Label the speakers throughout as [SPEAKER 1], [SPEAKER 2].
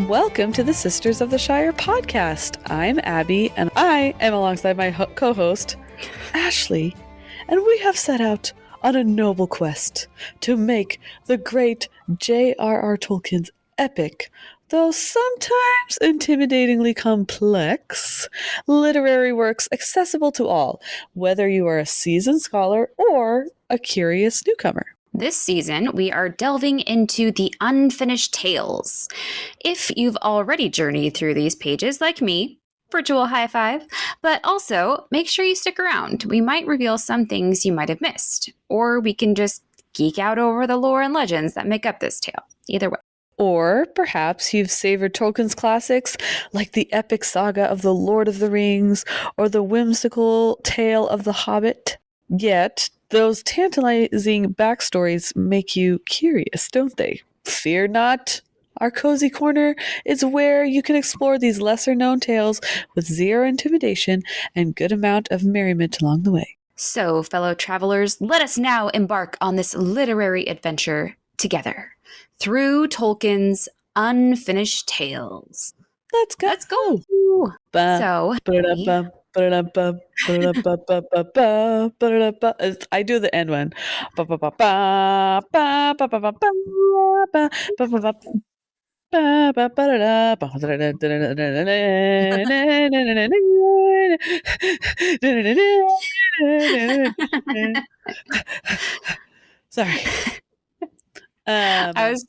[SPEAKER 1] Welcome to the Sisters of the Shire Podcast. I'm Abby, and I am alongside my co-host, Ashley, and we have set out on a noble quest to make the great J.R.R. Tolkien's epic, though sometimes intimidatingly complex, literary works accessible to all, whether you are a seasoned scholar or a curious newcomer.
[SPEAKER 2] This season, we are delving into the unfinished tales. If you've already journeyed through these pages like me, virtual high five, but also make sure you stick around. We might reveal some things you might have missed, or we can just geek out over the lore and legends that make up this tale. Either way.
[SPEAKER 1] Or perhaps you've savored Tolkien's classics like the epic saga of The Lord of the Rings or the whimsical tale of The Hobbit. Yet, those tantalizing backstories make you curious, don't they? Fear not. Our cozy corner is where you can explore these lesser-known tales with zero intimidation and good amount of merriment along the way.
[SPEAKER 2] So, fellow travelers, let us now embark on this literary adventure together through Tolkien's unfinished tales.
[SPEAKER 1] Let's go.
[SPEAKER 2] Let's go. So,
[SPEAKER 1] I do the end one. Sorry.
[SPEAKER 2] I was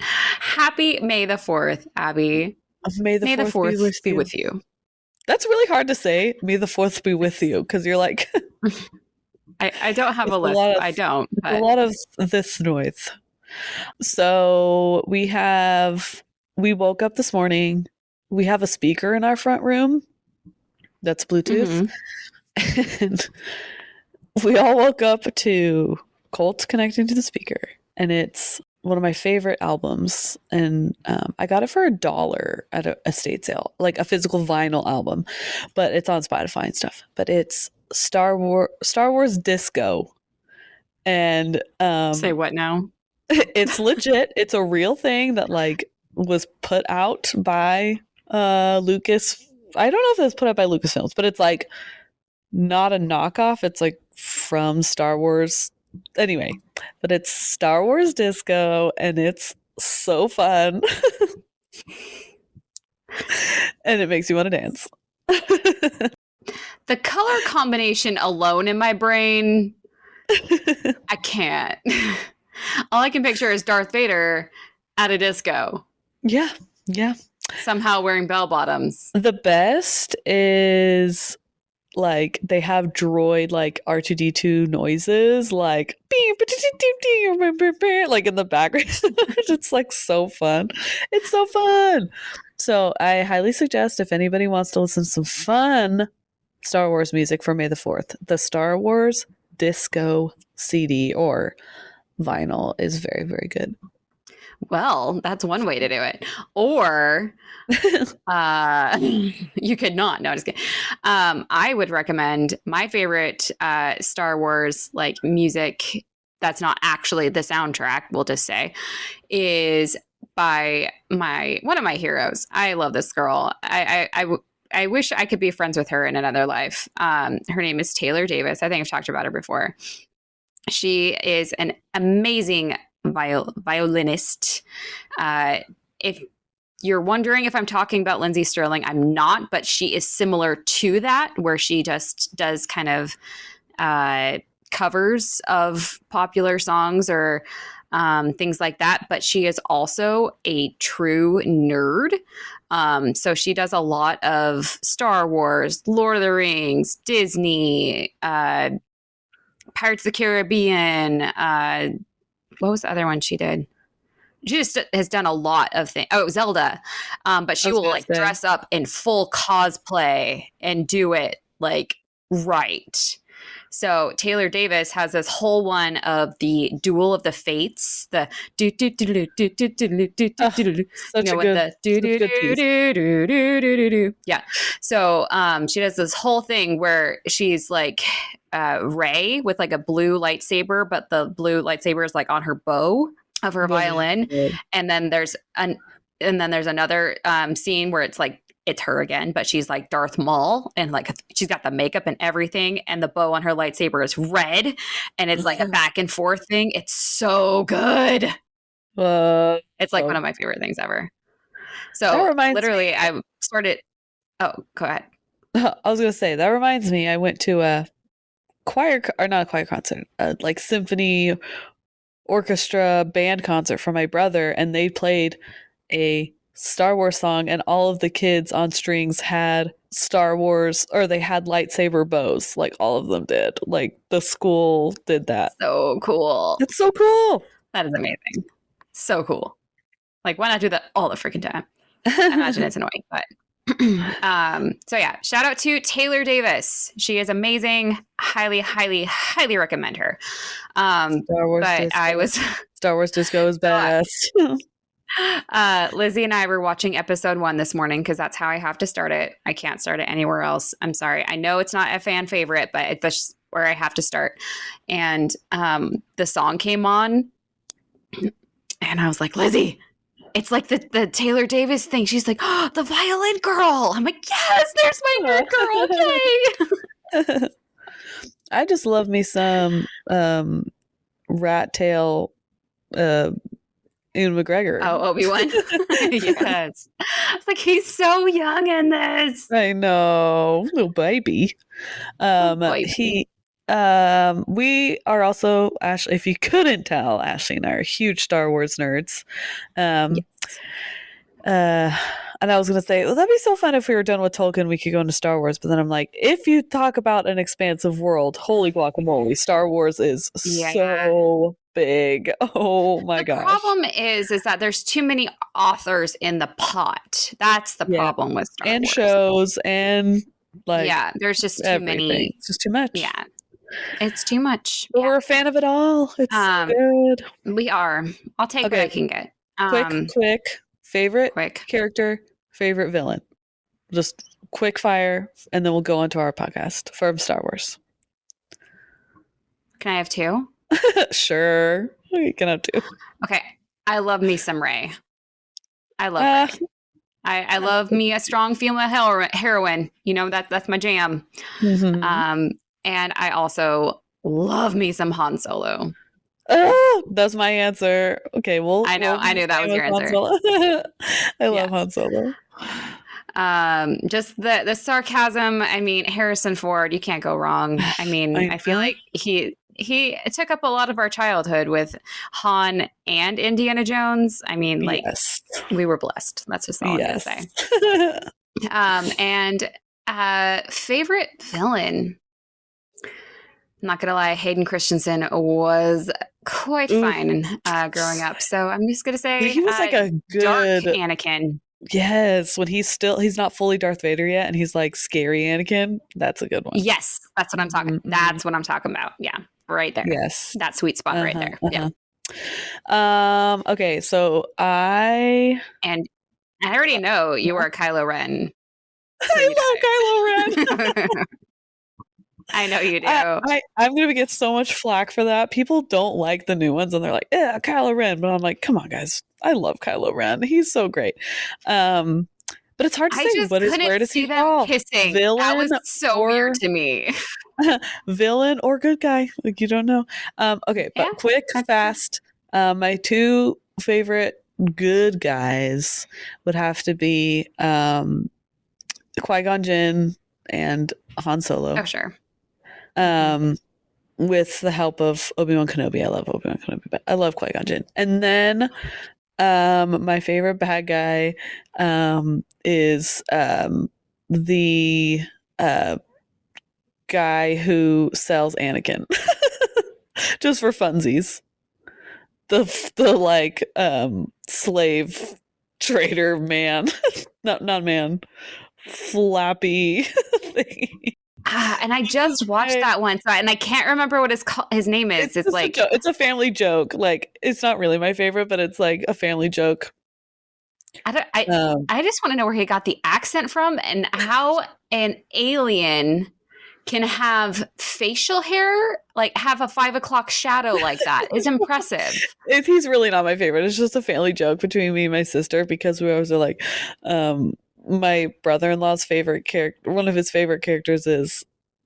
[SPEAKER 2] happy May the 4th, Abby.
[SPEAKER 1] May the 4th
[SPEAKER 2] be with you.
[SPEAKER 1] That's really hard to say. May the 4th be with you, because you're like...
[SPEAKER 2] I don't have a list. I don't.
[SPEAKER 1] But... a lot of this noise. So we woke up this morning. We have a speaker in our front room that's Bluetooth. Mm-hmm. And we all woke up to Colt connecting to the speaker. And it's one of my favorite albums. And I got it for $1 at a estate sale, like a physical vinyl album. But it's on Spotify and stuff. But it's Star Wars Disco. And
[SPEAKER 2] say what now?
[SPEAKER 1] It's legit. It's a real thing that like was put out by Lucas. I don't know if it was put out by Lucasfilms, but it's like not a knockoff. It's like from Star Wars. Anyway, but it's Star Wars Disco, and it's so fun. And it makes you want to dance.
[SPEAKER 2] The color combination alone in my brain, I can't. All I can picture is Darth Vader at a disco.
[SPEAKER 1] Yeah, yeah.
[SPEAKER 2] Somehow wearing bell bottoms.
[SPEAKER 1] The best is like they have droid like R2D2 noises like like in the background. It's like so fun. It's so fun. So I highly suggest if anybody wants to listen to some fun Star Wars music for May the 4th, the Star Wars Disco CD or vinyl is very, very good.
[SPEAKER 2] Well, that's one way to do it. Or you could not. No, just kidding. I would recommend my favorite Star Wars like music that's not actually the soundtrack, we'll just say, is by one of my heroes. I love this girl. I wish I could be friends with her in another life. Her name is Taylor Davis. I think I've talked about her before. She is an amazing violinist. If you're wondering if I'm talking about Lindsay Sterling, I'm not, but she is similar to that, where she just does kind of covers of popular songs or things like that. But she is also a true nerd. So she does a lot of Star Wars, Lord of the Rings, Disney, Pirates of the Caribbean. What was the other one she did? She just has done a lot of things. Oh, Zelda. But she will like dress up in full cosplay and do it like right. So Taylor Davis has this whole one of the Duel of the Fates, the do do do do do do do do do, you know, with the do do do do do do do. Yeah. So she does this whole thing where she's like Rey with like a blue lightsaber, but the blue lightsaber is like on her bow of her violin, and then there's and then there's another scene where it's like it's her again, but she's like Darth Maul, and like she's got the makeup and everything, and the bow on her lightsaber is red, and it's like a back and forth thing. It's so good. It's like one of my favorite things ever. So literally, I started. Oh, go ahead.
[SPEAKER 1] I was gonna say that reminds me. I went to a not a choir concert, like symphony orchestra band concert for my brother, and they played a Star Wars song, and all of the kids on strings had Star Wars, or they had lightsaber bows. Like all of them did. Like the school did that.
[SPEAKER 2] So cool.
[SPEAKER 1] It's so cool.
[SPEAKER 2] That is amazing. So cool. Like, why not do that all the freaking time? I imagine it's annoying, but so yeah, shout out to Taylor Davis. She is amazing. Highly, highly, highly recommend her.
[SPEAKER 1] Star Wars
[SPEAKER 2] but
[SPEAKER 1] Disco. Star Wars Disco is best.
[SPEAKER 2] Lizzie and I were watching episode 1 this morning because that's how I have to start it. I can't start it anywhere else. I'm sorry. I know it's not a fan favorite, but it's just where I have to start. And the song came on, and I was like, Lizzie, it's like the Taylor Davis thing. She's like, oh, the violin girl. I'm like, yes, there's my nerd girl. Okay.
[SPEAKER 1] I just love me some rat tail Ian McGregor.
[SPEAKER 2] Oh, Obi-Wan. Yes. I was like, he's so young in this.
[SPEAKER 1] I know. Little baby. Baby. We are also, Ashley, if you couldn't tell, Ashley and I are huge Star Wars nerds. Yes. And I was going to say, well, that'd be so fun if we were done with Tolkien, we could go into Star Wars. But then I'm like, if you talk about an expansive world, holy guacamole, Star Wars is so big. Oh my gosh.
[SPEAKER 2] The problem is that there's too many authors in the pot. That's the problem with Star Wars.
[SPEAKER 1] And shows and like,
[SPEAKER 2] there's just too many.
[SPEAKER 1] It's just too much.
[SPEAKER 2] Yeah. It's too much.
[SPEAKER 1] But we're a fan of it all. It's so good.
[SPEAKER 2] We are. I'll take what I can get.
[SPEAKER 1] Quick. Favorite character, favorite villain. Just quick fire, and then we'll go on to our podcast from Star Wars.
[SPEAKER 2] Can I have 2?
[SPEAKER 1] Sure. You can have 2.
[SPEAKER 2] Okay. I love me some Rey. I love Rey. I love me a strong female heroine. You know, that's my jam. Mm-hmm. And I also love me some Han Solo.
[SPEAKER 1] That's my answer. Okay, well,
[SPEAKER 2] I knew that was your answer.
[SPEAKER 1] I love Han Solo.
[SPEAKER 2] Just the sarcasm. I mean, Harrison Ford, you can't go wrong. I mean, I feel like he took up a lot of our childhood with Han and Indiana Jones. I mean, like we were blessed. That's just all I'm gonna say. And favorite villain. I'm not gonna lie, Hayden Christensen was quite fine growing up. So I'm just gonna say
[SPEAKER 1] he was like a good
[SPEAKER 2] dark Anakin.
[SPEAKER 1] Yes, when he's not fully Darth Vader yet, and he's like scary Anakin. That's a good one.
[SPEAKER 2] Yes, that's what I'm talking. Mm-hmm. That's what I'm talking about. Yeah, right there.
[SPEAKER 1] Yes,
[SPEAKER 2] that sweet spot right there. Yeah.
[SPEAKER 1] Okay, so I
[SPEAKER 2] already know you are Kylo Ren.
[SPEAKER 1] So I love Kylo Ren.
[SPEAKER 2] I know you do.
[SPEAKER 1] I'm going to get so much flack for that. People don't like the new ones, and they're like, yeah, Kylo Ren. But I'm like, come on, guys. I love Kylo Ren. He's so great. But it's hard to say. Where does he fall?
[SPEAKER 2] Kissing. Villain, that was so weird to me.
[SPEAKER 1] Villain or good guy. Like, you don't know. Okay, but quick, fast. My 2 favorite good guys would have to be Qui-Gon Jinn and Han Solo.
[SPEAKER 2] Oh, sure.
[SPEAKER 1] With the help of Obi-Wan Kenobi. I love Obi-Wan Kenobi, but I love Qui-Gon Jinn. And then my favorite bad guy is the guy who sells Anakin just for funsies. The like slave trader man. not man. Flappy thing.
[SPEAKER 2] And I just watched that one, and I can't remember what his name is. It's like
[SPEAKER 1] it's a family joke. Like, it's not really my favorite, but it's like a family joke.
[SPEAKER 2] I just want to know where he got the accent from and how an alien can have facial hair, like have a 5 o'clock shadow like that is impressive.
[SPEAKER 1] He's really not my favorite. It's just a family joke between me and my sister because we always are like, my brother-in-law's favorite character, one of his favorite characters is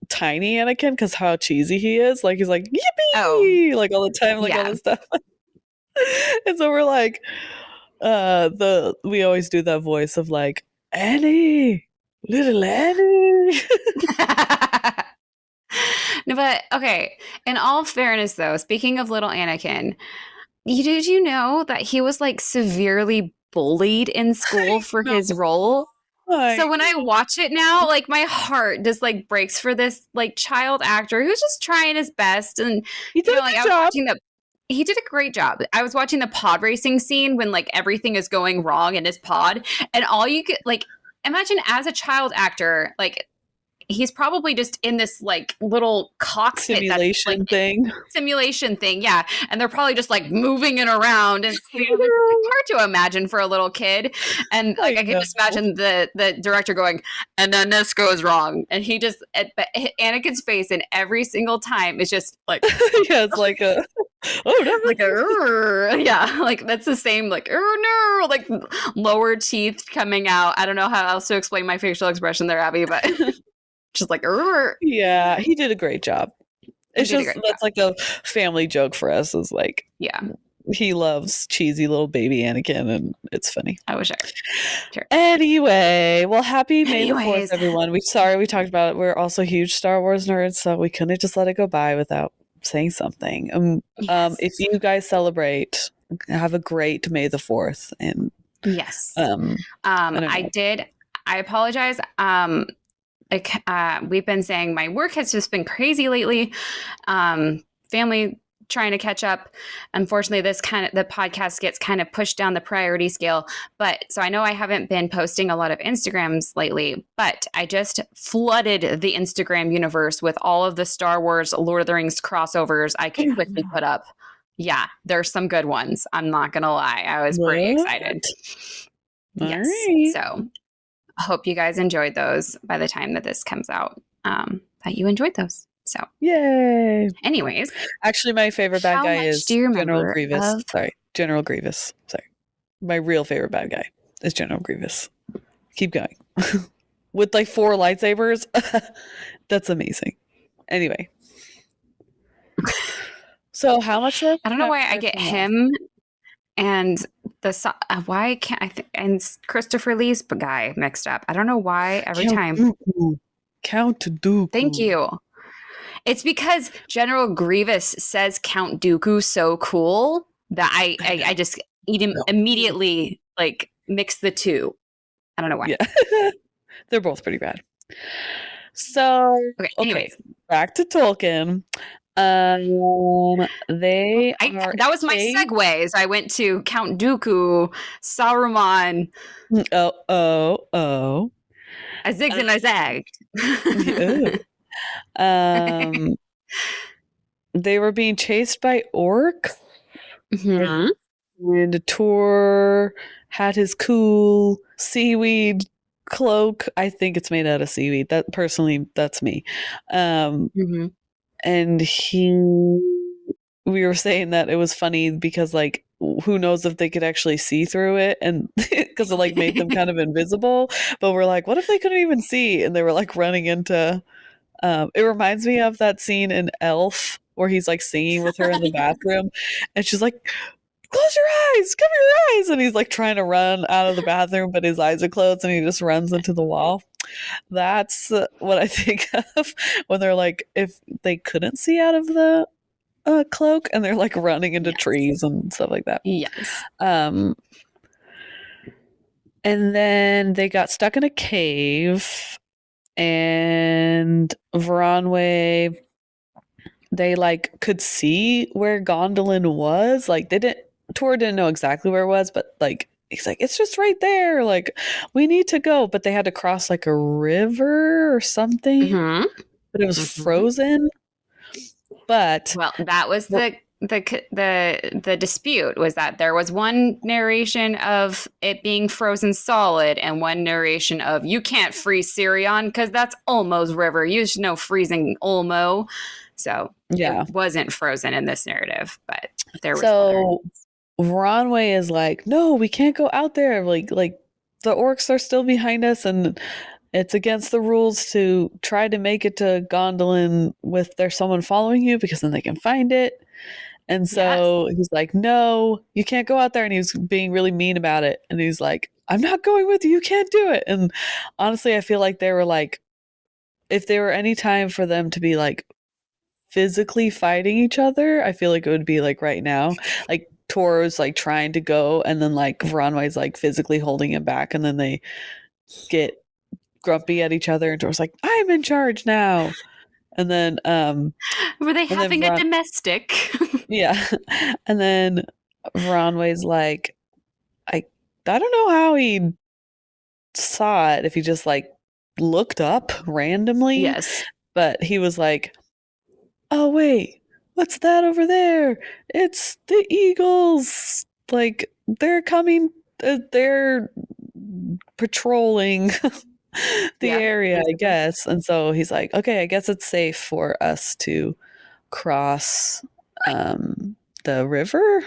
[SPEAKER 1] Tiny Anakin because how cheesy he is. Like he's like yippee, like all the time, like all this stuff. And so we're like, we always do that voice of like Annie, little Annie.
[SPEAKER 2] No, but okay. In all fairness, though, speaking of little Anakin, did you know that he was like severely bullied in school for his role? So when I watch it now, like my heart just like breaks for this like child actor who's just trying his best, and
[SPEAKER 1] he did
[SPEAKER 2] like I was watching he did a great job. I was watching the pod racing scene when like everything is going wrong in his pod, and all you could like imagine as a child actor, like he's probably just in this like little cockpit
[SPEAKER 1] simulation thing.
[SPEAKER 2] Yeah, and they're probably just like moving it around, and it's hard to imagine for a little kid. And like I can just imagine the director going, and then this goes wrong, and he just Anakin's face in every single time is just like
[SPEAKER 1] yeah, it's like a
[SPEAKER 2] like a yeah, like that's the same like no, like lower teeth coming out. I don't know how else to explain my facial expression there, Abby, but just like
[SPEAKER 1] yeah, he did a great job. It's just that's like a family joke for us. Is like he loves cheesy little baby Anakin, and it's funny.
[SPEAKER 2] I wish sure.
[SPEAKER 1] Anyway, well, happy May the 4th, everyone. We talked about it. We're also huge Star Wars nerds, so we couldn't just let it go by without saying something. If you guys celebrate, have a great May the 4th. And
[SPEAKER 2] yes, I did. I apologize. We've been saying my work has just been crazy lately. Family trying to catch up. Unfortunately, the podcast gets kind of pushed down the priority scale. But so I know I haven't been posting a lot of Instagrams lately, but I just flooded the Instagram universe with all of the Star Wars Lord of the Rings crossovers I could quickly put up. Yeah, there's some good ones. I'm not going to lie. I was pretty excited. Yes. Right. So I hope you guys enjoyed those by the time that this comes out, that you enjoyed those. So
[SPEAKER 1] yay.
[SPEAKER 2] Anyways.
[SPEAKER 1] Actually, my favorite bad guy is General Grievous. General Grievous. Sorry. My real favorite bad guy is General Grievous. Keep going. With like 4 lightsabers. That's amazing. Anyway. So how much
[SPEAKER 2] I don't know why I get him and why can't I and Christopher Lee's guy mixed up. I don't know why every time.
[SPEAKER 1] Count Dooku.
[SPEAKER 2] Thank you. It's because General Grievous says Count Dooku so cool that I just immediately like mix the two. I don't know why.
[SPEAKER 1] Yeah. They're both pretty bad. So
[SPEAKER 2] anyways,
[SPEAKER 1] back to Tolkien. That
[SPEAKER 2] was my segue. As I went to Count Dooku, Saruman. I zigged and I zagged.
[SPEAKER 1] They were being chased by orcs.
[SPEAKER 2] Mm-hmm.
[SPEAKER 1] And Tuor had his cool seaweed cloak. I think it's made out of seaweed. That's me.
[SPEAKER 2] Mm-hmm.
[SPEAKER 1] And we were saying that it was funny because like who knows if they could actually see through it, and because it like made them kind of invisible. But we're like, what if they couldn't even see? And they were like running into. It reminds me of that scene in Elf where he's like singing with her in the bathroom, and she's like, "Close your eyes, cover your eyes," and he's like trying to run out of the bathroom, but his eyes are closed, and he just runs into the wall. That's what I think of when they're like, if they couldn't see out of the cloak, and they're like running into trees and stuff like that.
[SPEAKER 2] Yes.
[SPEAKER 1] And then they got stuck in a cave, and Veronway, they like could see where Gondolin was. Like Tuor didn't know exactly where it was, but like he's like, it's just right there. Like we need to go, but they had to cross like a river or something.
[SPEAKER 2] Mm-hmm.
[SPEAKER 1] But it was frozen. But
[SPEAKER 2] that was the the dispute was that there was one narration of it being frozen solid and one narration of you can't freeze Sirion because that's Ulmo's river. You should know freezing Ulmo. So it wasn't frozen in this narrative, but there was.
[SPEAKER 1] So Ronway is like, no, we can't go out there. Like the orcs are still behind us, and it's against the rules to try to make it to Gondolin with there's someone following you because then they can find it. And so he's like, no, you can't go out there. And he was being really mean about it. And he's like, I'm not going with you. You can't do it. And honestly, I feel like they were like, if there were any time for them to be like physically fighting each other, I feel like it would be like right now. Like Tuor was like trying to go, and then like Veronway's like physically holding him back, and then they get grumpy at each other, and Tuor's like, I'm in charge now. And then
[SPEAKER 2] were they having a domestic?
[SPEAKER 1] Yeah. And then Veronway's like, I don't know how he saw it, if he just like looked up randomly.
[SPEAKER 2] Yes.
[SPEAKER 1] But he was like, oh wait, what's that over there? It's the eagles. Like they're coming, they're patrolling the area, I guess. And so he's like, okay, I guess it's safe for us to cross the river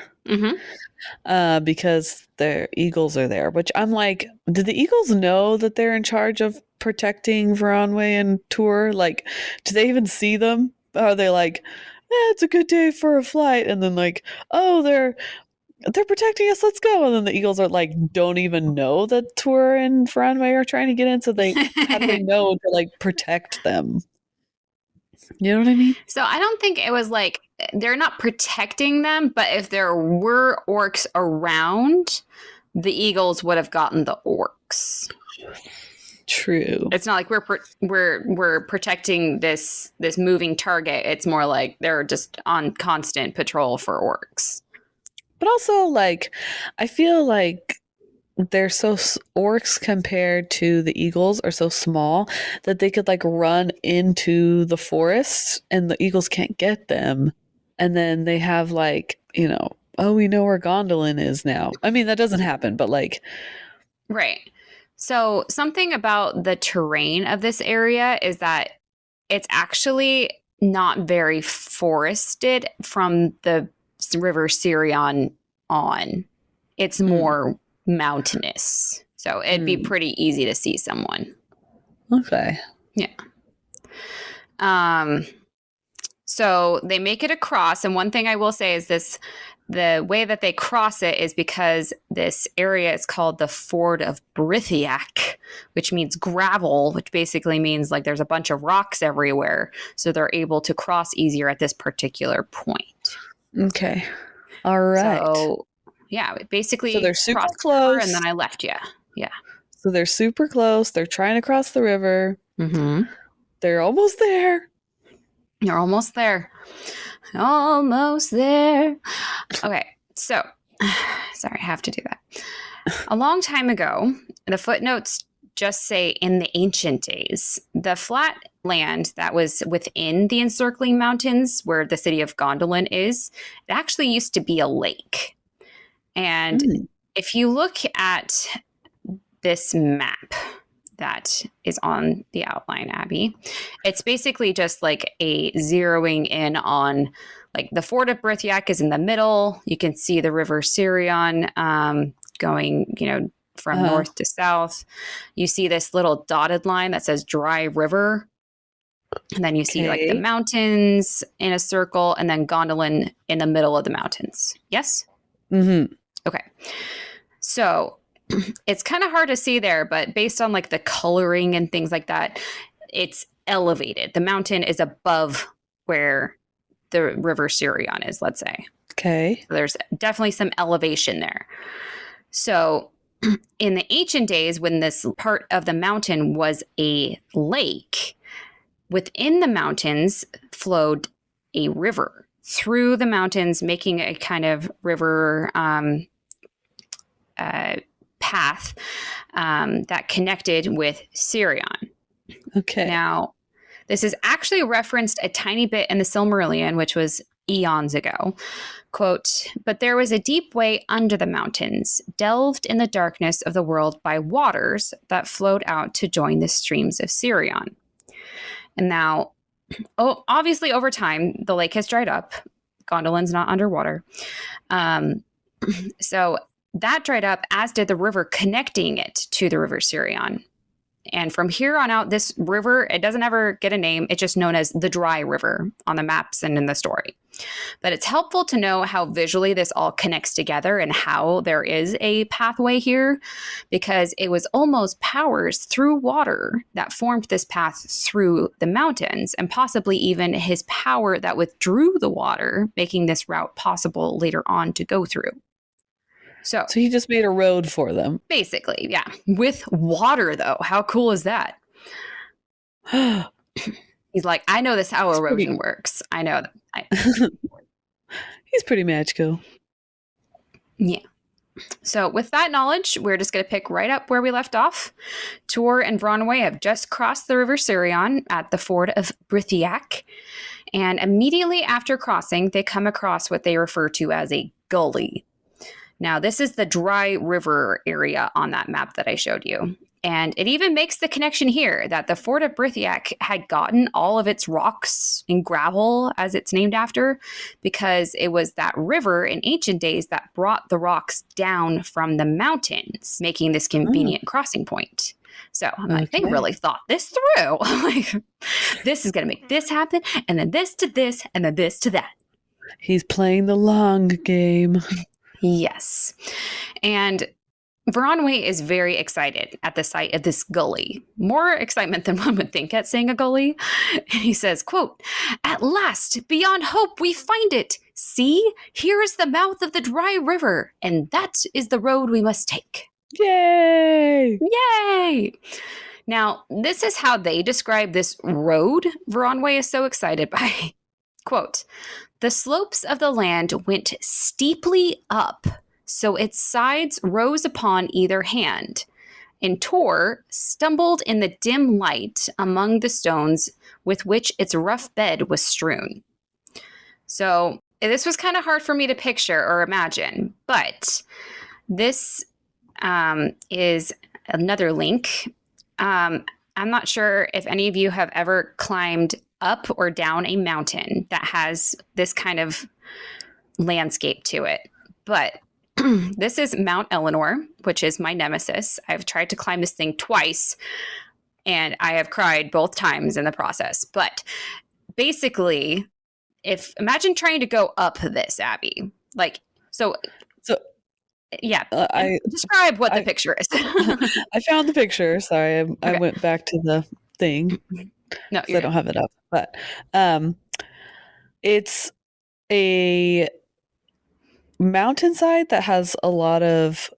[SPEAKER 1] because their eagles are there. Which I'm like, did the eagles know that they're in charge of protecting Veronway and Tuor? Like, do they even see them? Are they like, it's a good day for a flight? And then like, oh, they're protecting us, let's go. And then the eagles are like, don't even know that Tuor and Veronway are trying to get in, so they how do they know to like protect them? You know what I mean?
[SPEAKER 2] So I don't think it was like they're not protecting them, but if there were orcs around, the eagles would have gotten the orcs.
[SPEAKER 1] True.
[SPEAKER 2] It's not like we're protecting this moving target. It's more like they're just on constant patrol for orcs.
[SPEAKER 1] But also, like, I feel like they're so orcs compared to the eagles are so small that they could like run into the forest and the eagles can't get them. And then they have like, you know, oh, we know where Gondolin is now. I mean, that doesn't happen, but like.
[SPEAKER 2] Right. So something about the terrain of this area is that it's actually not very forested from the river Sirion on. It's more mountainous. So it'd be pretty easy to see someone.
[SPEAKER 1] Okay.
[SPEAKER 2] Yeah. So they make it across, and one thing I will say is this: the way that they cross it is because this area is called the Ford of Brithiac, which means gravel, which basically means like there's a bunch of rocks everywhere. So they're able to cross easier at this particular point.
[SPEAKER 1] Okay. All right.
[SPEAKER 2] So, yeah, basically,
[SPEAKER 1] so they're super close.
[SPEAKER 2] And then I left you. Yeah.
[SPEAKER 1] So they're super close. They're trying to cross the river. They're almost there.
[SPEAKER 2] You're almost there. Almost there. Okay, so, sorry, I have to do that. A long time ago, the footnotes just say in the ancient days, the flat land that was within the encircling mountains where the city of Gondolin is, it actually used to be a lake. And if you look at this map that is on the outline, Abby, it's basically just like a zeroing in on like the Fort of Brithiac is in the middle. You can see the river Sirion going, you know, from north to south. You see this little dotted line that says Dry River. And then you see like the mountains in a circle and then Gondolin in the middle of the mountains. Yes? Okay. So it's kind of hard to see there, but based on like the coloring and things like that, it's elevated. The mountain is above where the river Sirion is, let's say.
[SPEAKER 1] Okay.
[SPEAKER 2] So there's definitely some elevation there. So in the ancient days, when this part of the mountain was a lake, within the mountains flowed a river through the mountains, making a kind of river path that connected with Sirion.
[SPEAKER 1] Okay.
[SPEAKER 2] Now, this is actually referenced a tiny bit in the Silmarillion, which was eons ago. Quote, but there was a deep way under the mountains, delved in the darkness of the world by waters that flowed out to join the streams of Sirion. And now, obviously over time, the lake has dried up. Gondolin's not underwater. So that dried up, as did the river connecting it to the river Sirion. And from here on out, this river, it doesn't ever get a name. It's just known as the Dry River on the maps and in the story. But it's helpful to know how visually this all connects together and how there is a pathway here, because it was almost powers through water that formed this path through the mountains, and possibly even his power that withdrew the water, making this route possible later on to go through. So
[SPEAKER 1] he just made a road for them.
[SPEAKER 2] Basically, yeah. With water, though. How cool is that? He's like, I know this how erosion works. I know that.
[SPEAKER 1] He's pretty magical.
[SPEAKER 2] Yeah. So with that knowledge, we're just going to pick right up where we left off. Tuor and Vronway have just crossed the river Sirion at the ford of Brithiac. And immediately after crossing, they come across what they refer to as a gully. Now, this is the dry river area on that map that I showed you. And it even makes the connection here that the fort of Brithiac had gotten all of its rocks and gravel, as it's named after, because it was that river in ancient days that brought the rocks down from the mountains, making this convenient crossing point. So I'm like, they really thought this through. Like, this is going to make this happen, and then this to this, and then this to that.
[SPEAKER 1] He's playing the long game.
[SPEAKER 2] Yes. And Vronway is very excited at the sight of this gully. More excitement than one would think at seeing a gully. And he says, quote, at last, beyond hope, we find it. See, here is the mouth of the dry river, and that is the road we must take.
[SPEAKER 1] Yay!
[SPEAKER 2] Yay! Now, this is how they describe this road Vronway is so excited by. Quote, the slopes of the land went steeply up, so its sides rose upon either hand, and Tuor stumbled in the dim light among the stones with which its rough bed was strewn. So this was kind of hard for me to picture or imagine, but this is another link. I'm not sure if any of you have ever climbed up or down a mountain that has this kind of landscape to it. But this is Mount Eleanor, which is my nemesis. I've tried to climb this thing twice, and I have cried both times in the process. But basically, imagine trying to go up this, Abby. Yeah. Describe what the picture is.
[SPEAKER 1] I found the picture. Sorry, I went back to the thing.
[SPEAKER 2] No,
[SPEAKER 1] I don't have it up. But it's a mountainside that has a lot of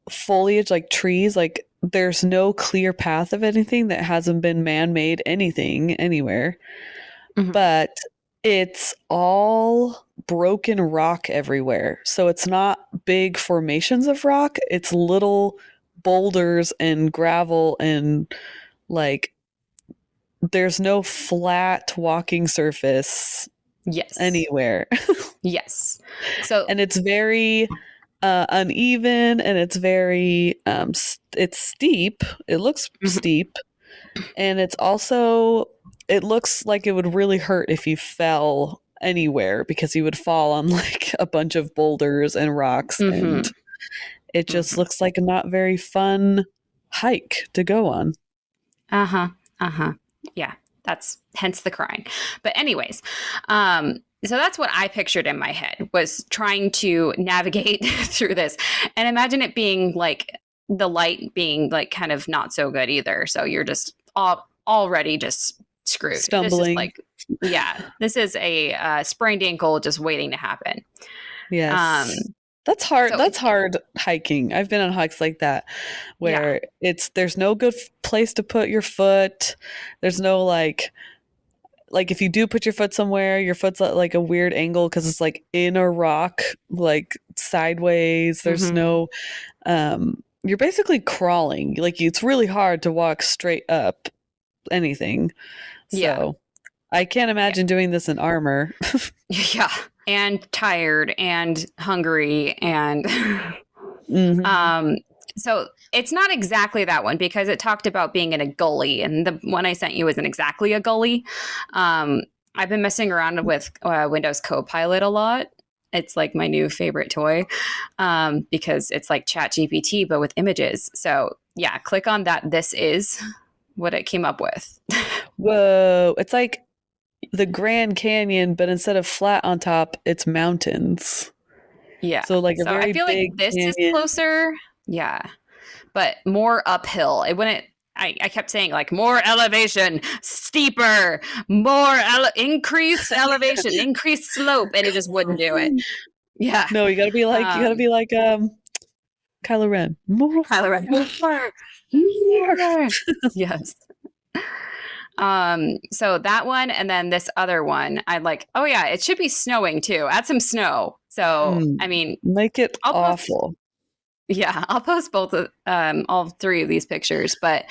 [SPEAKER 1] foliage, like trees. Like there's no clear path of anything that hasn't been man-made anything anywhere. Mm-hmm. But it's all broken rock everywhere. So it's not big formations of rock. It's little boulders and gravel, and like there's no flat walking surface anywhere.
[SPEAKER 2] Yes. So
[SPEAKER 1] and it's very uneven, and it's very it's steep. It looks steep, and it's also, it looks like it would really hurt if you fell anywhere, because you would fall on like a bunch of boulders and rocks, and it just looks like a not very fun hike to go on.
[SPEAKER 2] Yeah, that's hence the crying. But anyways, so that's what I pictured in my head, was trying to navigate through this, and imagine it being like the light being like kind of not so good either. So you're just already just screwed.
[SPEAKER 1] Stumbling.
[SPEAKER 2] This is a sprained ankle just waiting to happen.
[SPEAKER 1] Yes. That's hard. That's hard hiking. I've been on hikes like that where there's no good place to put your foot. There's no like if you do put your foot somewhere, your foot's at like a weird angle because it's like in a rock, like sideways. There's no, you're basically crawling. Like it's really hard to walk straight up anything. So I can't imagine doing this in armor.
[SPEAKER 2] Yeah. and tired and hungry and
[SPEAKER 1] Mhm.
[SPEAKER 2] so it's not exactly that one because it talked about being in a gully, and the one I sent you isn't exactly a gully. I've been messing around with Windows Copilot a lot. It's like my new favorite toy because it's like ChatGPT but with images. So yeah, click on that. This is what it came up with.
[SPEAKER 1] Whoa, it's like the Grand Canyon, but instead of flat on top, it's mountains.
[SPEAKER 2] Yeah.
[SPEAKER 1] So like a
[SPEAKER 2] So I
[SPEAKER 1] very
[SPEAKER 2] feel like
[SPEAKER 1] big
[SPEAKER 2] this is
[SPEAKER 1] canyon.
[SPEAKER 2] closer. Yeah. But more uphill. It wouldn't. I kept saying like more elevation, steeper, more increased elevation, increased slope, and it just wouldn't do it. Yeah.
[SPEAKER 1] No, you gotta be like Kylo Ren. More
[SPEAKER 2] Kylo Ren.
[SPEAKER 1] fire.
[SPEAKER 2] Yes. So that one and then this other one, I like, oh yeah, it should be snowing too. Add some snow. So I mean,
[SPEAKER 1] Make it
[SPEAKER 2] I'll post,
[SPEAKER 1] awful.
[SPEAKER 2] yeah, I'll post both of all three of these pictures, but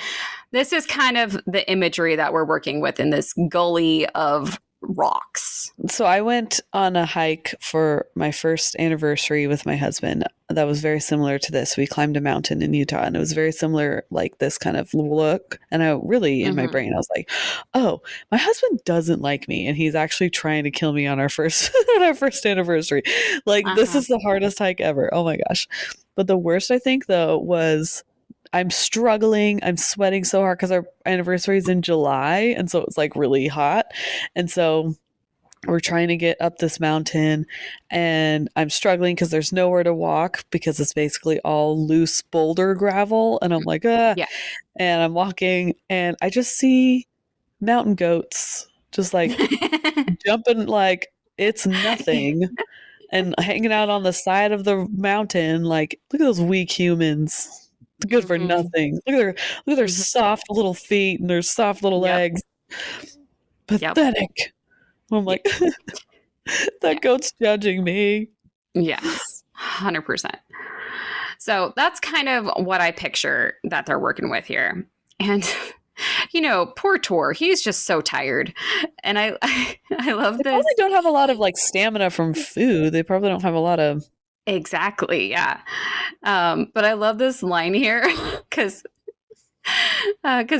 [SPEAKER 2] this is kind of the imagery that we're working with in this gully of rocks.
[SPEAKER 1] So I went on a hike for my first anniversary with my husband. That was very similar to this. We climbed a mountain in Utah, and it was very similar, like this kind of look. And I really, in my brain, I was like, "Oh, my husband doesn't like me, and he's actually trying to kill me on our first on our first anniversary. Like this is the hardest hike ever. Oh my gosh!" But the worst, I think, though, was I'm struggling. I'm sweating so hard because our anniversary is in July. And so it's like really hot. And so we're trying to get up this mountain and I'm struggling because there's nowhere to walk because it's basically all loose boulder gravel. And I'm like, ah.
[SPEAKER 2] Yeah.
[SPEAKER 1] And I'm walking and I just see mountain goats just like jumping like it's nothing and hanging out on the side of the mountain. Like, look at those weak humans. Good for nothing. Look at their soft little feet and their soft little legs. Pathetic. I'm like, that goat's judging me.
[SPEAKER 2] Yes, 100%. So that's kind of what I picture that they're working with here. And, you know, poor Tuor, he's just so tired. And I love
[SPEAKER 1] They
[SPEAKER 2] this.
[SPEAKER 1] probably don't have a lot of like stamina from food. They probably don't have a lot of.
[SPEAKER 2] Exactly, yeah. But I love this line here because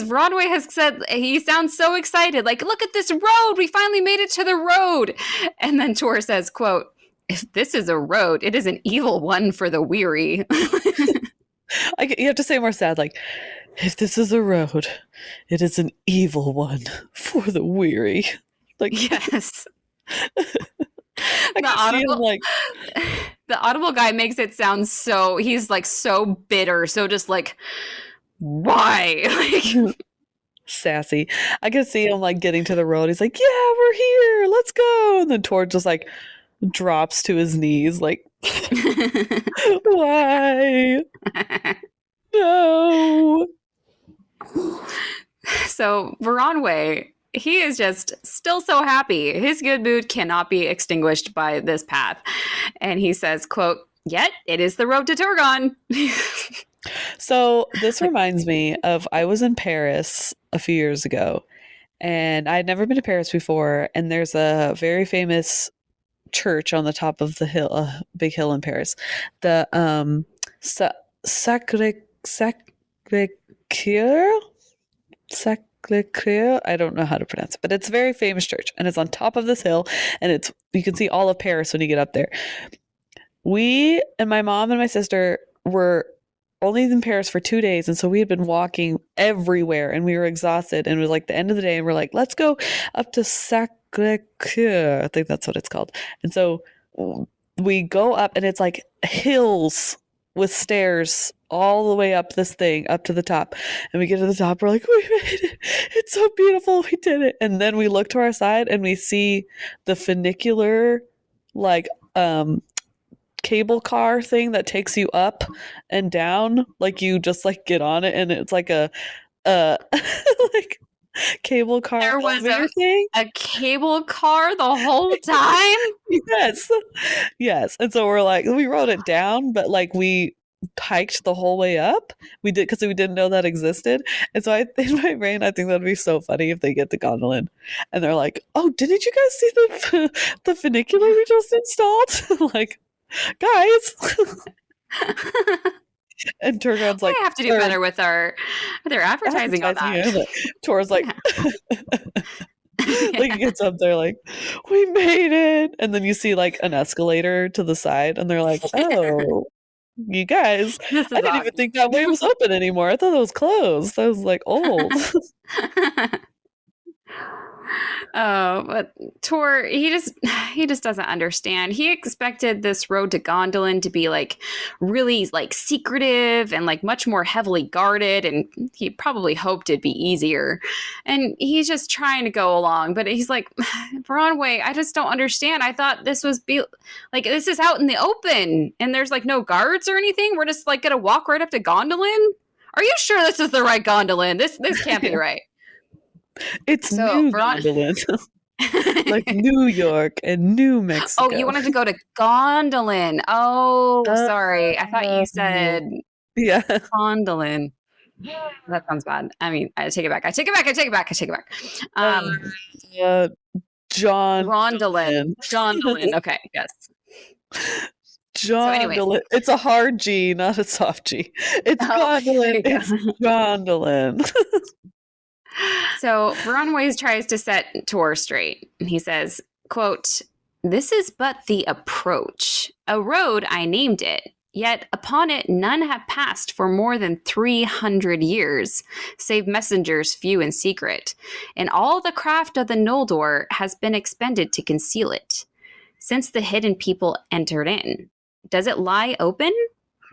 [SPEAKER 2] Broadway has said he sounds so excited, like, look at this road, we finally made it to the road. And then Tuor says, quote, if this is a road, it is an evil one for the weary.
[SPEAKER 1] You have to say more sad, like, if this is a road, it is an evil one for the weary. Like,
[SPEAKER 2] yes.
[SPEAKER 1] the
[SPEAKER 2] Audible guy makes it sound so, he's like so bitter, so just like, why? Like,
[SPEAKER 1] sassy. I could see him like getting to the road. He's like, yeah, we're here. Let's go. And then Tuor just like drops to his knees, like, why? No.
[SPEAKER 2] So Veronway, he is just still so happy. His good mood cannot be extinguished by this path. And he says, quote, yet it is the road to Turgon.
[SPEAKER 1] So this reminds me of I was in Paris a few years ago and I'd never been to Paris before. And there's a very famous church on the top of the hill, a big hill in Paris. The Sacré-Cœur. I don't know how to pronounce it, but it's a very famous church and it's on top of this hill and you can see all of Paris when you get up there. We and my mom and my sister were only in Paris for 2 days. And so we had been walking everywhere and we were exhausted. And it was like the end of the day. And we're like, let's go up to Sacré-Cœur. I think that's what it's called. And so we go up and it's like hills with stairs all the way up this thing, up to the top. And we get to the top. We're like, we made it. It's so beautiful. We did it. And then we look to our side and we see the funicular, like, cable car thing that takes you up and down, like you just like get on it and it's like a like cable car.
[SPEAKER 2] There was a cable car the whole time.
[SPEAKER 1] Yes. And so we're like, we wrote it down, but like we hiked the whole way up. We did, because we didn't know that existed. And so in my brain, I think that'd be so funny if they get to Gondolin and they're like, "Oh, didn't you guys see the funicular we just installed?" Like, guys. And Turgon's like,
[SPEAKER 2] I have to do better with their advertising on that.
[SPEAKER 1] Tuor's like, like, he gets up there like, "We made it." And then you see like an escalator to the side and they're like, "Oh, you guys, I didn't even think that way was open anymore. I thought it was closed." I was like, old.
[SPEAKER 2] Oh, but Tuor, he just doesn't understand. He expected this road to Gondolin to be like really like secretive and like much more heavily guarded, and he probably hoped it'd be easier. And he's just trying to go along, but he's like, "Bronwyn, I just don't understand. I thought this was this is out in the open and there's like no guards or anything. We're just like gonna walk right up to Gondolin. Are you sure this is the right Gondolin? This can't be right."
[SPEAKER 1] It's New Gondolin. Like New York and New Mexico.
[SPEAKER 2] Oh, you wanted to go to Gondolin. Oh, sorry. I thought you said Gondolin. That sounds bad. I mean, I take it back.
[SPEAKER 1] Gondolin.
[SPEAKER 2] Okay, yes.
[SPEAKER 1] Gondolin. So it's a hard G, not a soft G. It's Gondolin. It's Gondolin.
[SPEAKER 2] So Bronwyn tries to set Tuor straight. He says, quote, "This is but the approach. A road I named it, yet upon it none have passed for more than 300 years, save messengers few and secret. And all the craft of the Noldor has been expended to conceal it. Since the hidden people entered in, does it lie open?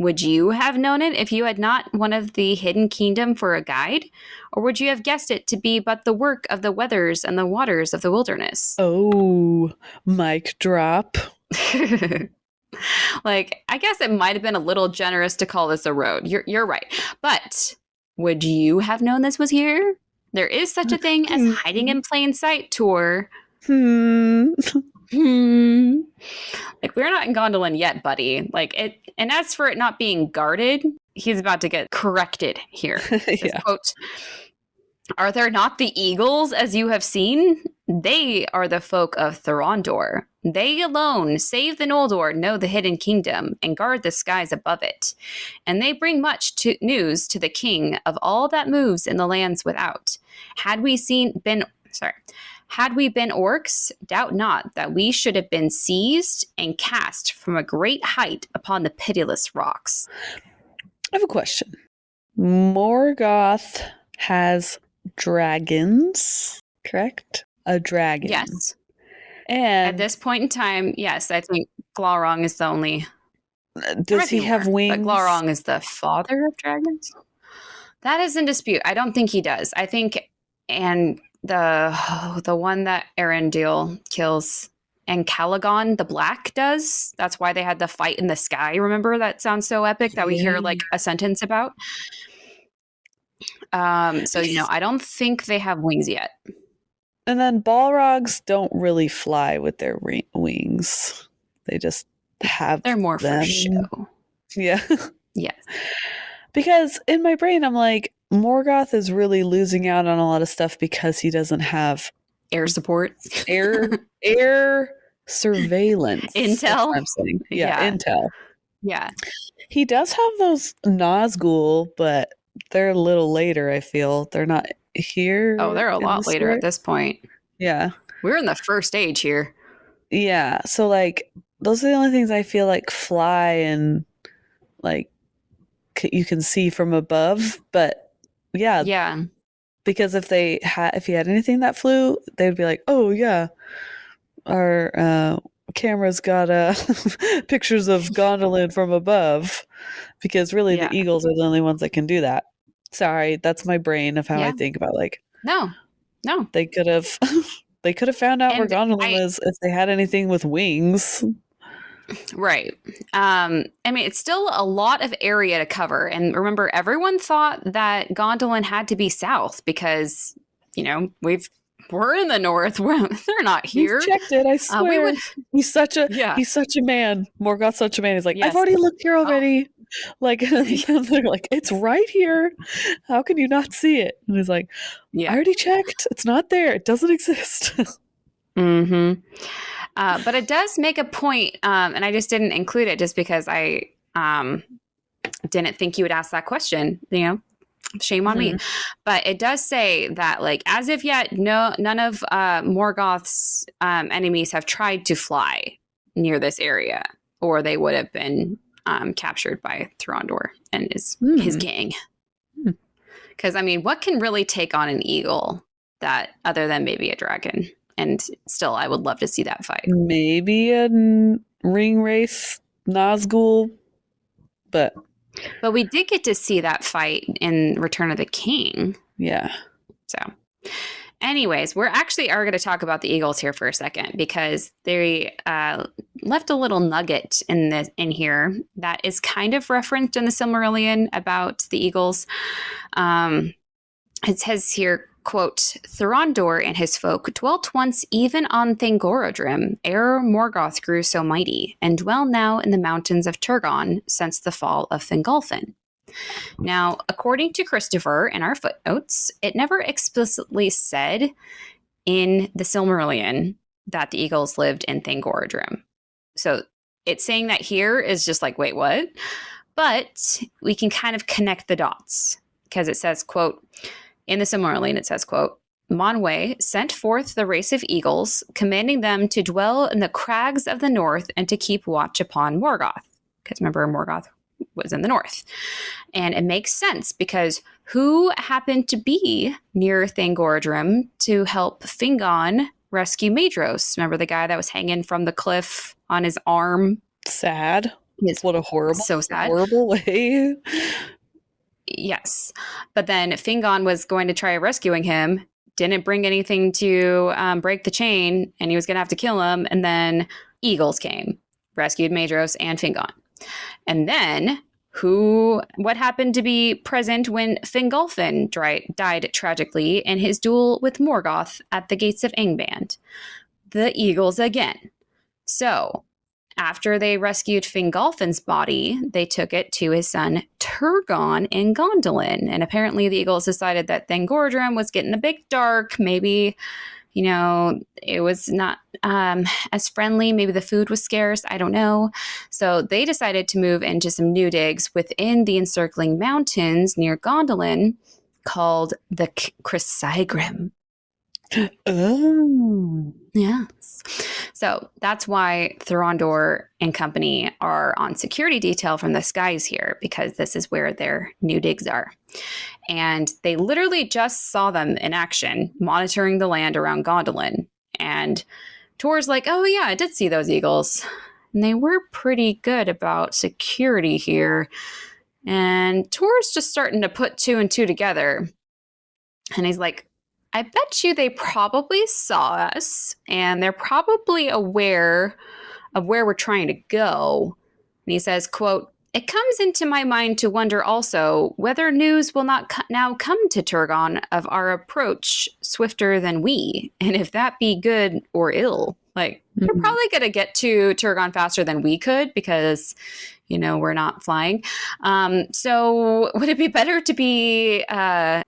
[SPEAKER 2] Would you have known it if you had not one of the hidden kingdom for a guide? Or would you have guessed it to be but the work of the weathers and the waters of the wilderness?"
[SPEAKER 1] Oh, mic drop.
[SPEAKER 2] Like, I guess it might have been a little generous to call this a road. You're right. But would you have known this was here? There is such a thing as hiding in plain sight, Tuor. Like, we're not in Gondolin yet, buddy. Like, it, and as for it not being guarded, he's about to get corrected here. Says, quote, "Are there not the eagles as you have seen? They are the folk of Thorondor. They alone, save the Noldor, know the hidden kingdom and guard the skies above it. And they bring much news to the king of all that moves in the lands without. Had we been orcs, doubt not that we should have been seized and cast from a great height upon the pitiless rocks."
[SPEAKER 1] I have a question. Morgoth has dragons, correct? A dragon.
[SPEAKER 2] Yes.
[SPEAKER 1] And
[SPEAKER 2] at this point in time, yes, I think Glaurung is the only.
[SPEAKER 1] Does he have wings?
[SPEAKER 2] But Glaurung is the father of dragons. That is in dispute. I don't think he does. I think, and the one that Arendelle kills, and Calagon the Black does. That's why they had the fight in the sky. Remember, that sounds so epic that we hear like a sentence about. So I don't think they have wings yet.
[SPEAKER 1] And then Balrogs don't really fly with their wings. They just have
[SPEAKER 2] They're more
[SPEAKER 1] them.
[SPEAKER 2] For show.
[SPEAKER 1] Yeah.
[SPEAKER 2] Yes.
[SPEAKER 1] Because in my brain, I'm like, Morgoth is really losing out on a lot of stuff because he doesn't have
[SPEAKER 2] air support,
[SPEAKER 1] air surveillance,
[SPEAKER 2] intel.
[SPEAKER 1] I'm saying. Yeah, intel.
[SPEAKER 2] Yeah,
[SPEAKER 1] he does have those Nazgul, but they're a little later. I feel they're not here.
[SPEAKER 2] Oh, they're a lot later at this point.
[SPEAKER 1] Yeah,
[SPEAKER 2] we're in the first age here.
[SPEAKER 1] Yeah, so like those are the only things I feel like fly and like you can see from above, but. Yeah. Because if he had anything that flew, they'd be like, "Oh yeah, our camera's got pictures of Gondolin from above." Because really, the eagles are the only ones that can do that. Sorry, that's my brain of how I think about like.
[SPEAKER 2] No.
[SPEAKER 1] They could have found out where Gondolin is if they had anything with wings.
[SPEAKER 2] Right. I mean, it's still a lot of area to cover. And remember, everyone thought that Gondolin had to be south because, we're in the north. They're not here.
[SPEAKER 1] He's checked it, I swear. He's such a man. Morgoth's such a man. He's like, yes. I've already looked here already. Like, they're like, it's right here. How can you not see it? And he's like, I already checked. It's not there. It doesn't exist.
[SPEAKER 2] Mm-hmm. But it does make a point, and I just didn't include it just because I didn't think you would ask that question. You know, shame on me. But it does say that, like, as of yet, none of Morgoth's enemies have tried to fly near this area, or they would have been captured by Thorondor and his gang. Because, I mean, what can really take on an eagle that other than maybe a dragon? And still, I would love to see that fight.
[SPEAKER 1] Maybe a ring race Nazgul, but
[SPEAKER 2] we did get to see that fight in Return of the King.
[SPEAKER 1] Yeah.
[SPEAKER 2] So, anyways, we're actually are going to talk about the eagles here for a second because they left a little nugget in here that is kind of referenced in the Silmarillion about the eagles. It says here, quote, Thorondor and his folk dwelt once even on Thangorodrim, ere Morgoth grew so mighty, and dwell now in the mountains of Turgon since the fall of Fingolfin. Now, according to Christopher in our footnotes, it never explicitly said in the Silmarillion that the eagles lived in Thangorodrim. So it's saying that here is just like, wait, what? But we can kind of connect the dots because it says, quote, in the Silmarillion, it says, quote, Manwë sent forth the race of eagles, commanding them to dwell in the crags of the north and to keep watch upon Morgoth. Because remember, Morgoth was in the north. And it makes sense because who happened to be near Thangorodrim to help Fingon rescue Maedhros? Remember the guy that was hanging from the cliff on his arm?
[SPEAKER 1] Sad. What a horrible,
[SPEAKER 2] so sad.
[SPEAKER 1] Horrible way.
[SPEAKER 2] Yes. But then Fingon was going to try rescuing him, didn't bring anything to break the chain, and he was going to have to kill him. And then eagles came, rescued Maedhros and Fingon. And then what happened to be present when Fingolfin died tragically in his duel with Morgoth at the gates of Angband? The eagles again. So after they rescued Fingolfin's body, they took it to his son Turgon in Gondolin. And apparently the eagles decided that Thangorodrim was getting a bit dark. Maybe, you know, it was not as friendly. Maybe the food was scarce. I don't know. So they decided to move into some new digs within the encircling mountains near Gondolin called the Chrysaegrim.
[SPEAKER 1] Oh.
[SPEAKER 2] Yes. So that's why Thorondor and company are on security detail from the skies here, because this is where their new digs are. And they literally just saw them in action, monitoring the land around Gondolin. And Tuor's like, oh yeah, I did see those eagles. And they were pretty good about security here. And Tuor's just starting to put two and two together. And he's like, I bet you they probably saw us, and they're probably aware of where we're trying to go. And he says, quote, it comes into my mind to wonder also whether news will not now come to Turgon of our approach swifter than we, and if that be good or ill. Like, they're probably going to get to Turgon faster than we could because, you know, we're not flying. So would it be better to be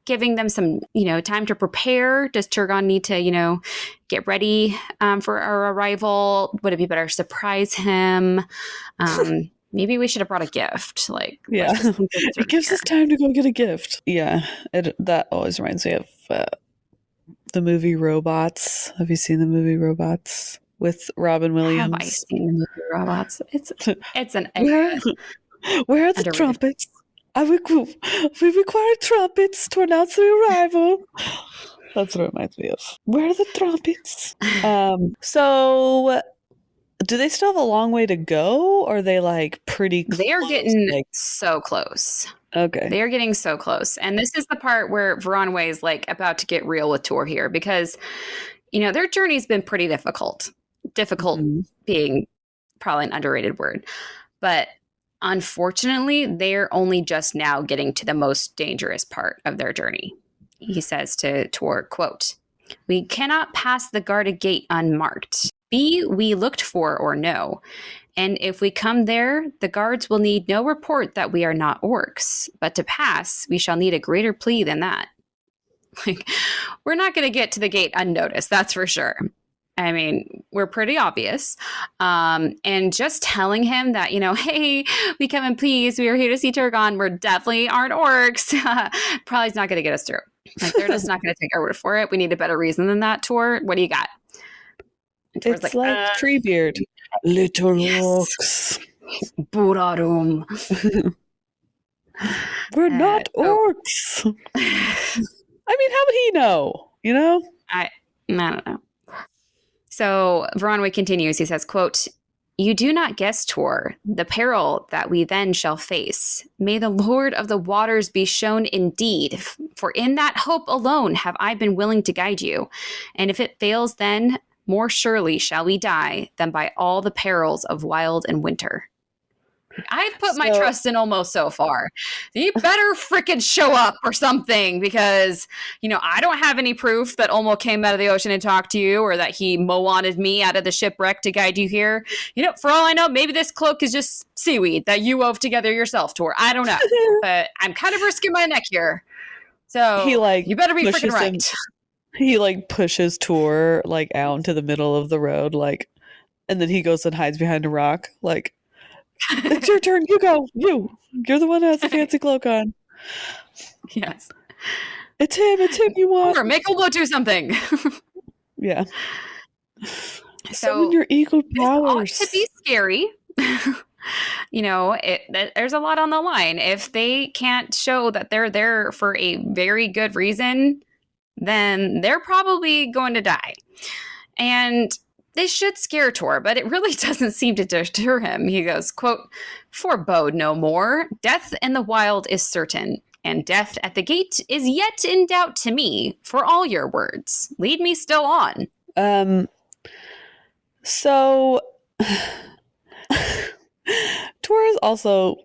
[SPEAKER 2] giving them some, you know, time to prepare? Does Turgon need to, you know, get ready for our arrival? Would it be better to surprise him? Maybe we should have brought a gift. Like,
[SPEAKER 1] yeah, it gives us time to go get a gift. Yeah, that always reminds me of the movie Robots. Have you seen the movie Robots with Robin Williams?
[SPEAKER 2] Have I seen the movie Robots? It's an
[SPEAKER 1] where are the trumpets? We require trumpets to announce the arrival. That's what it reminds me of. Where are the trumpets? So do they still have a long way to go, or are they like pretty close?
[SPEAKER 2] They are getting so close.
[SPEAKER 1] Okay.
[SPEAKER 2] They are getting so close. And this is the part where Veronwë is like about to get real with Tuor here because, you know, their journey's been pretty difficult. Difficult being probably an underrated word. But unfortunately, they're only just now getting to the most dangerous part of their journey. He says to Tuor, quote, we cannot pass the guarded gate unmarked. Be we looked for or no. And if we come there, the guards will need no report that we are not orcs. But to pass, we shall need a greater plea than that. Like, we're not going to get to the gate unnoticed, that's for sure. I mean, we're pretty obvious. And just telling him that, hey, we come in peace. We are here to see Turgon. We're definitely aren't orcs. Probably is not going to get us through. Like, they're just not going to take our word for it. We need a better reason than that, Tuor. What do you got?
[SPEAKER 1] It's like Treebeard. Little orcs.
[SPEAKER 2] Burarum.
[SPEAKER 1] We're not orcs. I mean, how would he know?
[SPEAKER 2] I don't know. So Veronway continues. He says, quote, "You do not guess, Tuor, the peril that we then shall face. May the Lord of the waters be shown indeed, for in that hope alone have I been willing to guide you. And if it fails, then more surely shall we die than by all the perils of wild and winter." I've put my trust in Olmo so far. You better freaking show up or something, because, I don't have any proof that Olmo came out of the ocean and talked to you, or that he Moanted me out of the shipwreck to guide you here. For all I know, maybe this cloak is just seaweed that you wove together yourself, Tuor. I don't know. But I'm kind of risking my neck here. So you better be freaking right.
[SPEAKER 1] He pushes Tuor out into the middle of the road, and then he goes and hides behind a rock, it's your turn. You go. You're the one who has the fancy cloak on.
[SPEAKER 2] Yes.
[SPEAKER 1] It's him you want.
[SPEAKER 2] Or make Olmo do something.
[SPEAKER 1] Yeah. Summon your eagle powers.
[SPEAKER 2] To be scary. There's a lot on the line. If they can't show that they're there for a very good reason, then they're probably going to die. And this should scare Tuor, but it really doesn't seem to deter him. He goes, quote, "Forebode no more. Death in the wild is certain, and death at the gate is yet in doubt to me, for all your words. Lead me still on."
[SPEAKER 1] So Tuor is also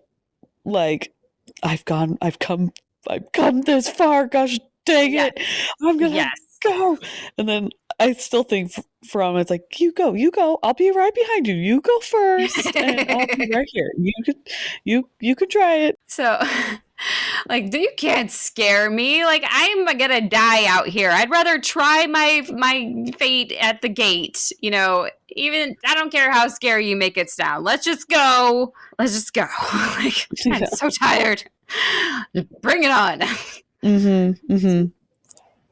[SPEAKER 1] I've come this far, gosh dang it. I'm gonna go. And then I still think from it's you go. I'll be right behind you. You go first, and I'll be right here. You could try it.
[SPEAKER 2] So, you can't scare me. I'm gonna die out here. I'd rather try my fate at the gate. Even I don't care how scary you make it sound. Let's just go. I'm so tired. Bring it on.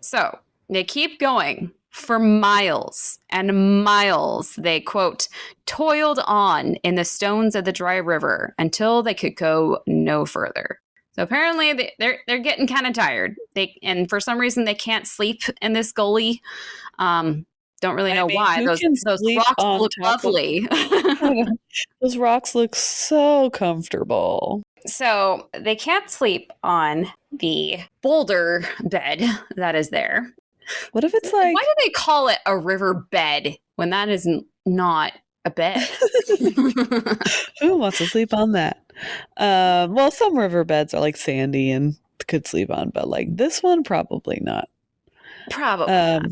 [SPEAKER 2] So they keep going. For miles and miles, they, quote, "toiled on in the stones of the dry river until they could go no further." So apparently they're getting kind of tired. And for some reason they can't sleep in this gully. Don't really know why. Those rocks look lovely.
[SPEAKER 1] Those rocks look so comfortable.
[SPEAKER 2] So they can't sleep on the boulder bed that is there.
[SPEAKER 1] What if it's
[SPEAKER 2] why do they call it a river bed when that is not a bed?
[SPEAKER 1] Who wants to sleep on that? Well, some river beds are sandy and could sleep on, but this one, probably not.
[SPEAKER 2] Probably not.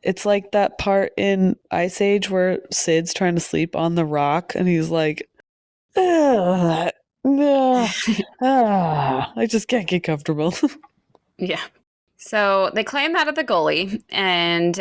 [SPEAKER 1] It's like that part in Ice Age where Sid's trying to sleep on the rock and he's like, I just can't get comfortable.
[SPEAKER 2] Yeah. So they climb out of the gully and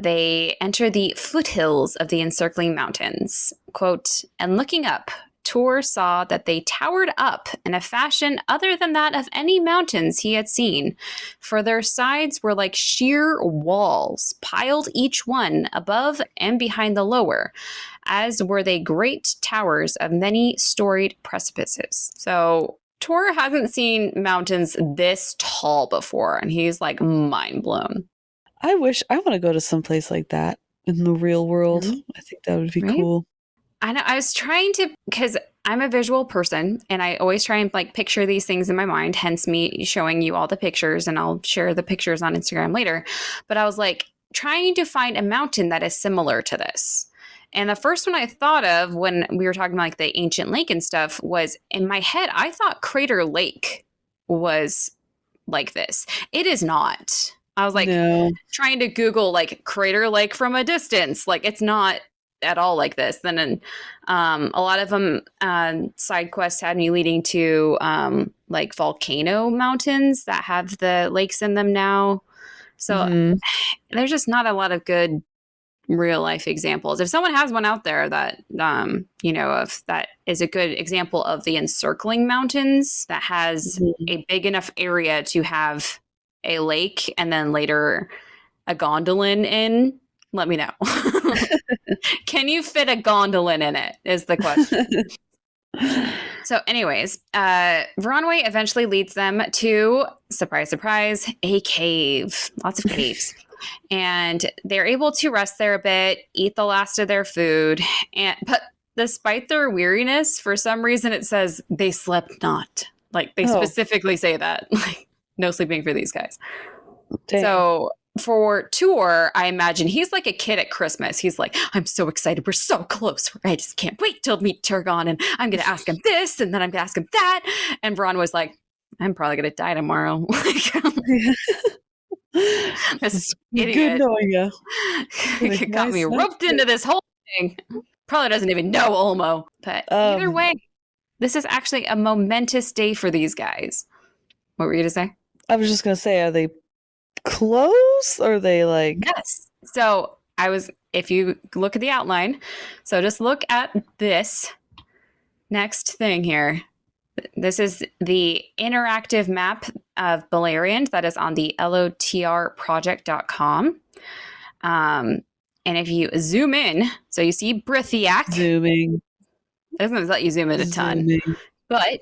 [SPEAKER 2] they enter the foothills of the encircling mountains. Quote, "And looking up, Tuor saw that they towered up in a fashion other than that of any mountains he had seen, for their sides were like sheer walls, piled each one above and behind the lower, as were they great towers of many-storied precipices." So Tuor hasn't seen mountains this tall before, and he's mind blown.
[SPEAKER 1] I want to go to some place like that in the real world. Mm-hmm. I think that would be cool.
[SPEAKER 2] I know. I was trying to, because I'm a visual person, and I always try and picture these things in my mind, hence me showing you all the pictures, and I'll share the pictures on Instagram later. But I was trying to find a mountain that is similar to this. And the first one I thought of when we were talking about the ancient lake and stuff was, in my head, I thought Crater Lake was like this. It is not. I was trying to Google Crater Lake from a distance. It's not at all like this. Then a lot of them side quests had me leading to like volcano mountains that have the lakes in them now. So there's just not a lot of good real life examples. If someone has one out there that of that is a good example of the encircling mountains that has a big enough area to have a lake and then later a gondolin in, let me know. Can you fit a gondolin in it is the question. So anyways, Veronway eventually leads them to, surprise, surprise, a cave. Lots of caves. And they're able to rest there a bit, eat the last of their food. But despite their weariness, for some reason it says they slept not. Like they specifically say that. Like no sleeping for these guys. Dang. So for Tuor, I imagine he's like a kid at Christmas. He's like, I'm so excited. We're so close. I just can't wait till meet Turgon. And I'm going to ask him this. And then I'm going to ask him that. And Bronn was like, I'm probably going to die tomorrow. This idiot. Good knowing you. It got me roped into this whole thing. Probably doesn't even know Olmo. But either way, this is actually a momentous day for these guys. What were you going to say?
[SPEAKER 1] I was just going to say, are they close? Or are they like...
[SPEAKER 2] Yes. So if you look at the outline, so just look at this next thing here. This is the interactive map of Beleriand that is on the lotrproject.com. And if you zoom in, so you see Brithiac.
[SPEAKER 1] Zooming.
[SPEAKER 2] It doesn't let you zoom in a ton. But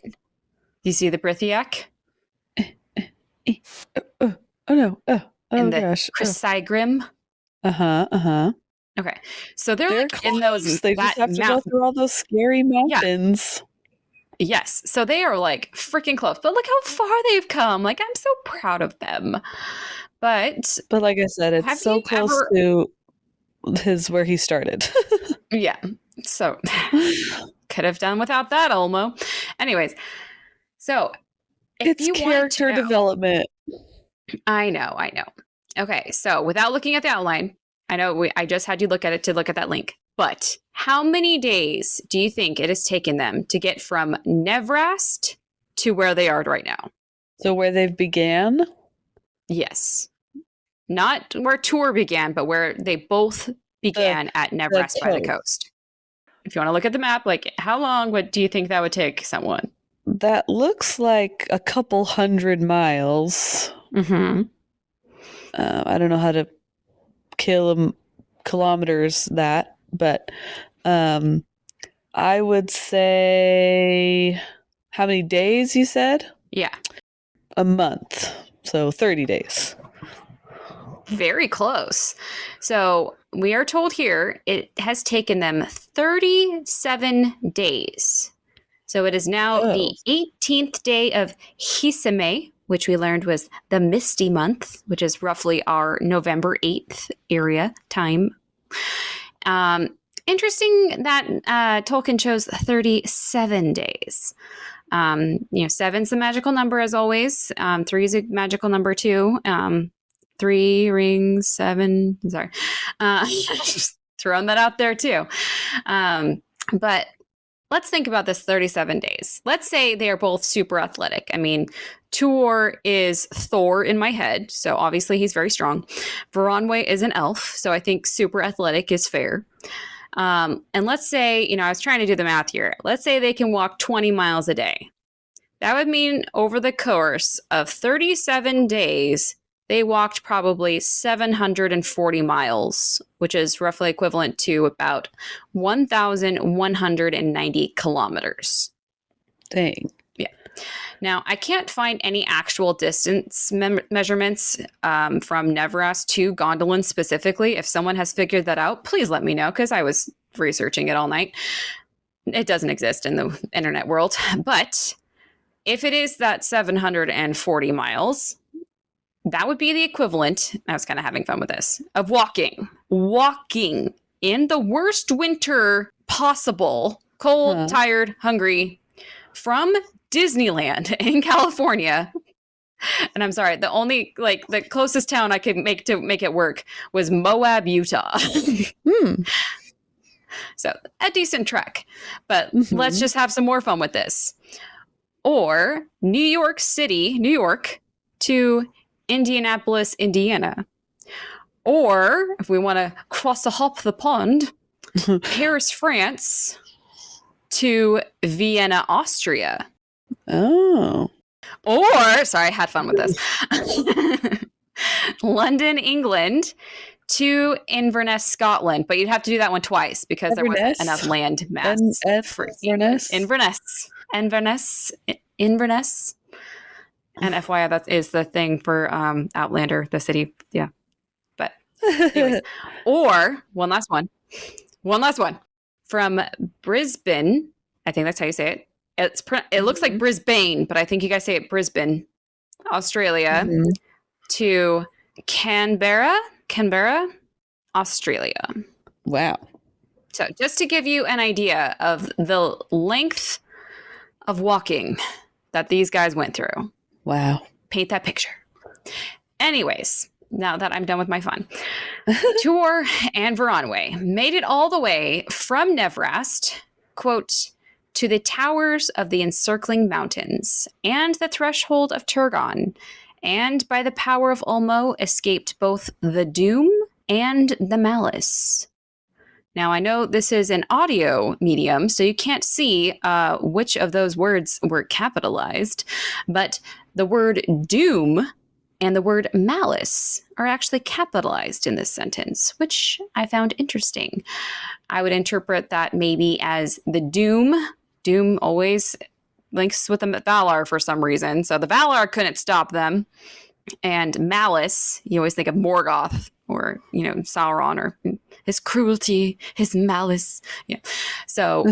[SPEAKER 2] you see the Brithiac?
[SPEAKER 1] Oh no. Oh
[SPEAKER 2] and
[SPEAKER 1] gosh.
[SPEAKER 2] The Chrysigrim. Okay. So they're like in those
[SPEAKER 1] they just have to go through all those scary mountains.
[SPEAKER 2] Yeah. Yes. So they are like freaking close. But look how far they've come. Like, I'm so proud of them. But
[SPEAKER 1] like I said, it's so close to where he started.
[SPEAKER 2] Yeah. So could have done without that, Olmo. Anyways. So
[SPEAKER 1] it's character development.
[SPEAKER 2] I know. Okay. So without looking at the outline, I just had you look at it to look at that link. But how many days do you think it has taken them to get from Nevrast to where they are right now?
[SPEAKER 1] So where they've began?
[SPEAKER 2] Yes. Not where Tuor began, but where they both began at Nevrast by the coast. If you want to look at the map, like how long do you think that would take someone?
[SPEAKER 1] That looks like a couple 100 miles.
[SPEAKER 2] Mm-hmm.
[SPEAKER 1] I don't know how to kilometers that. But I would say, how many days you said?
[SPEAKER 2] Yeah.
[SPEAKER 1] A month. So 30 days.
[SPEAKER 2] Very close. So we are told here it has taken them 37 days. So it is now the 18th day of Hisame, which we learned was the Misty month, which is roughly our November 8th area time. Interesting that Tolkien chose 37 days. 7's the magical number as always. 3 is a magical number too. 3 rings, 7. Sorry. Just throwing that out there too. But let's think about this 37 days. Let's say they are both super athletic. I mean, Tuor is Thor in my head, so obviously he's very strong. Veronway is an elf, so I think super athletic is fair. And let's say, I was trying to do the math here. Let's say they can walk 20 miles a day. That would mean over the course of 37 days, they walked probably 740 miles, which is roughly equivalent to about 1,190 kilometers.
[SPEAKER 1] Dang.
[SPEAKER 2] Yeah. Now, I can't find any actual distance measurements from Nevrast to Gondolin specifically. If someone has figured that out, please let me know, because I was researching it all night. It doesn't exist in the internet world. But if it is that 740 miles, that would be the equivalent, I was kind of having fun with this, of walking in the worst winter possible, cold, tired, hungry, from Disneyland in California. And I'm sorry, the only, the closest town I could make to make it work was Moab, Utah. So a decent trek. But let's just have some more fun with this. Or New York City, New York, to Indianapolis, Indiana. Or, if we want to hop the pond, Paris, France, to Vienna, Austria.
[SPEAKER 1] Oh.
[SPEAKER 2] Or, sorry, I had fun with this. London, England, to Inverness, Scotland. But you'd have to do that one twice because there wasn't enough land mass. Inverness. And FYI, that is the thing for Outlander, the city. Yeah. But anyways. Or, one last one. From Brisbane, I think that's how you say it. It looks like Brisbane, but I think you guys say it Brisbane, Australia, to Canberra, Australia.
[SPEAKER 1] Wow.
[SPEAKER 2] So just to give you an idea of the length of walking that these guys went through.
[SPEAKER 1] Wow.
[SPEAKER 2] Paint that picture. Anyways, now that I'm done with my fun, Tuor and Veronway made it all the way from Nevrast, quote, to the towers of the encircling mountains and the threshold of Turgon, and by the power of Ulmo escaped both the doom and the malice. Now, I know this is an audio medium, so you can't see which of those words were capitalized, but the word doom and the word malice are actually capitalized in this sentence, which I found interesting. I would interpret that maybe as the doom. Doom always links with the Valar for some reason, so the Valar couldn't stop them. And malice, you always think of Morgoth or, Sauron or his cruelty, his malice. Yeah. So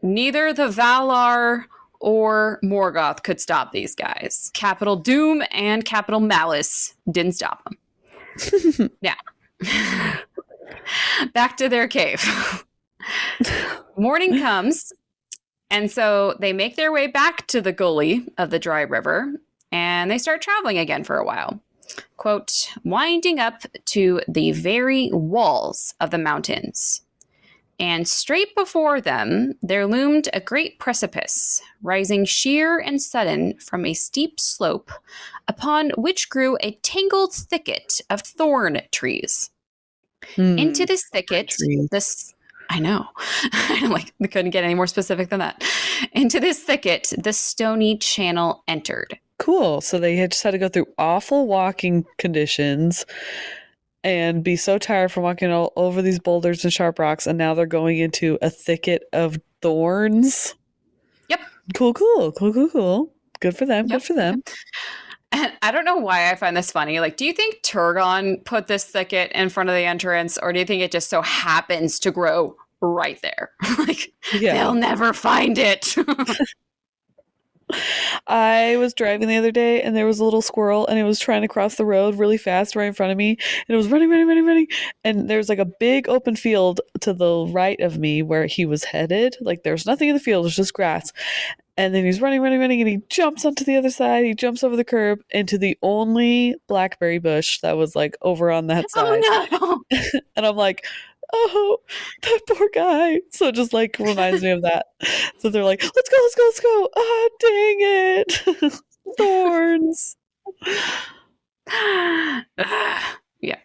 [SPEAKER 2] neither the Valar or Morgoth could stop these guys. Capital Doom and capital Malice didn't stop them. Now, back to their cave. Morning comes, and so they make their way back to the gully of the dry river, and they start traveling again for a while. Quote, winding up to the very walls of the mountains. And straight before them, there loomed a great precipice, rising sheer and sudden from a steep slope, upon which grew a tangled thicket of thorn trees. Into this thicket, I know. They couldn't get any more specific than that. Into this thicket, the stony channel entered.
[SPEAKER 1] Cool. So they just had to go through awful walking conditions and be so tired from walking all over these boulders and sharp rocks, and now they're going into a thicket of thorns.
[SPEAKER 2] Yep.
[SPEAKER 1] Cool. Good for them. Yep. Good for them.
[SPEAKER 2] And I don't know why I find this funny. Do you think Turgon put this thicket in front of the entrance, or do you think it just so happens to grow right there? They'll never find it.
[SPEAKER 1] I was driving the other day, and there was a little squirrel, and it was trying to cross the road really fast right in front of me, and it was running, and there's a big open field to the right of me where he was headed. There's nothing in the field, it's just grass. And then he's running, and he jumps onto the other side. He jumps over the curb into the only blackberry bush that was over on that side.
[SPEAKER 2] Oh no!
[SPEAKER 1] And I'm like, oh, that poor guy. So it just reminds me of that. So they're like, let's go. Ah, dang it. Thorns.
[SPEAKER 2] Yeah.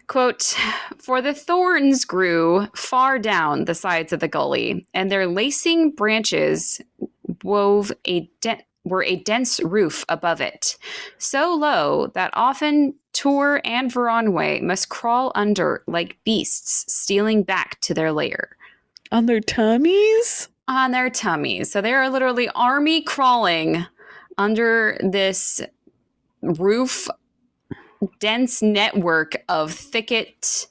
[SPEAKER 2] Quote, for the thorns grew far down the sides of the gully, and their lacing branches were a dense roof above it, so low that often Tuor and Veronway must crawl under like beasts stealing back to their lair.
[SPEAKER 1] On their tummies?
[SPEAKER 2] On their tummies. So they are literally army crawling under this roof dense network of thicket,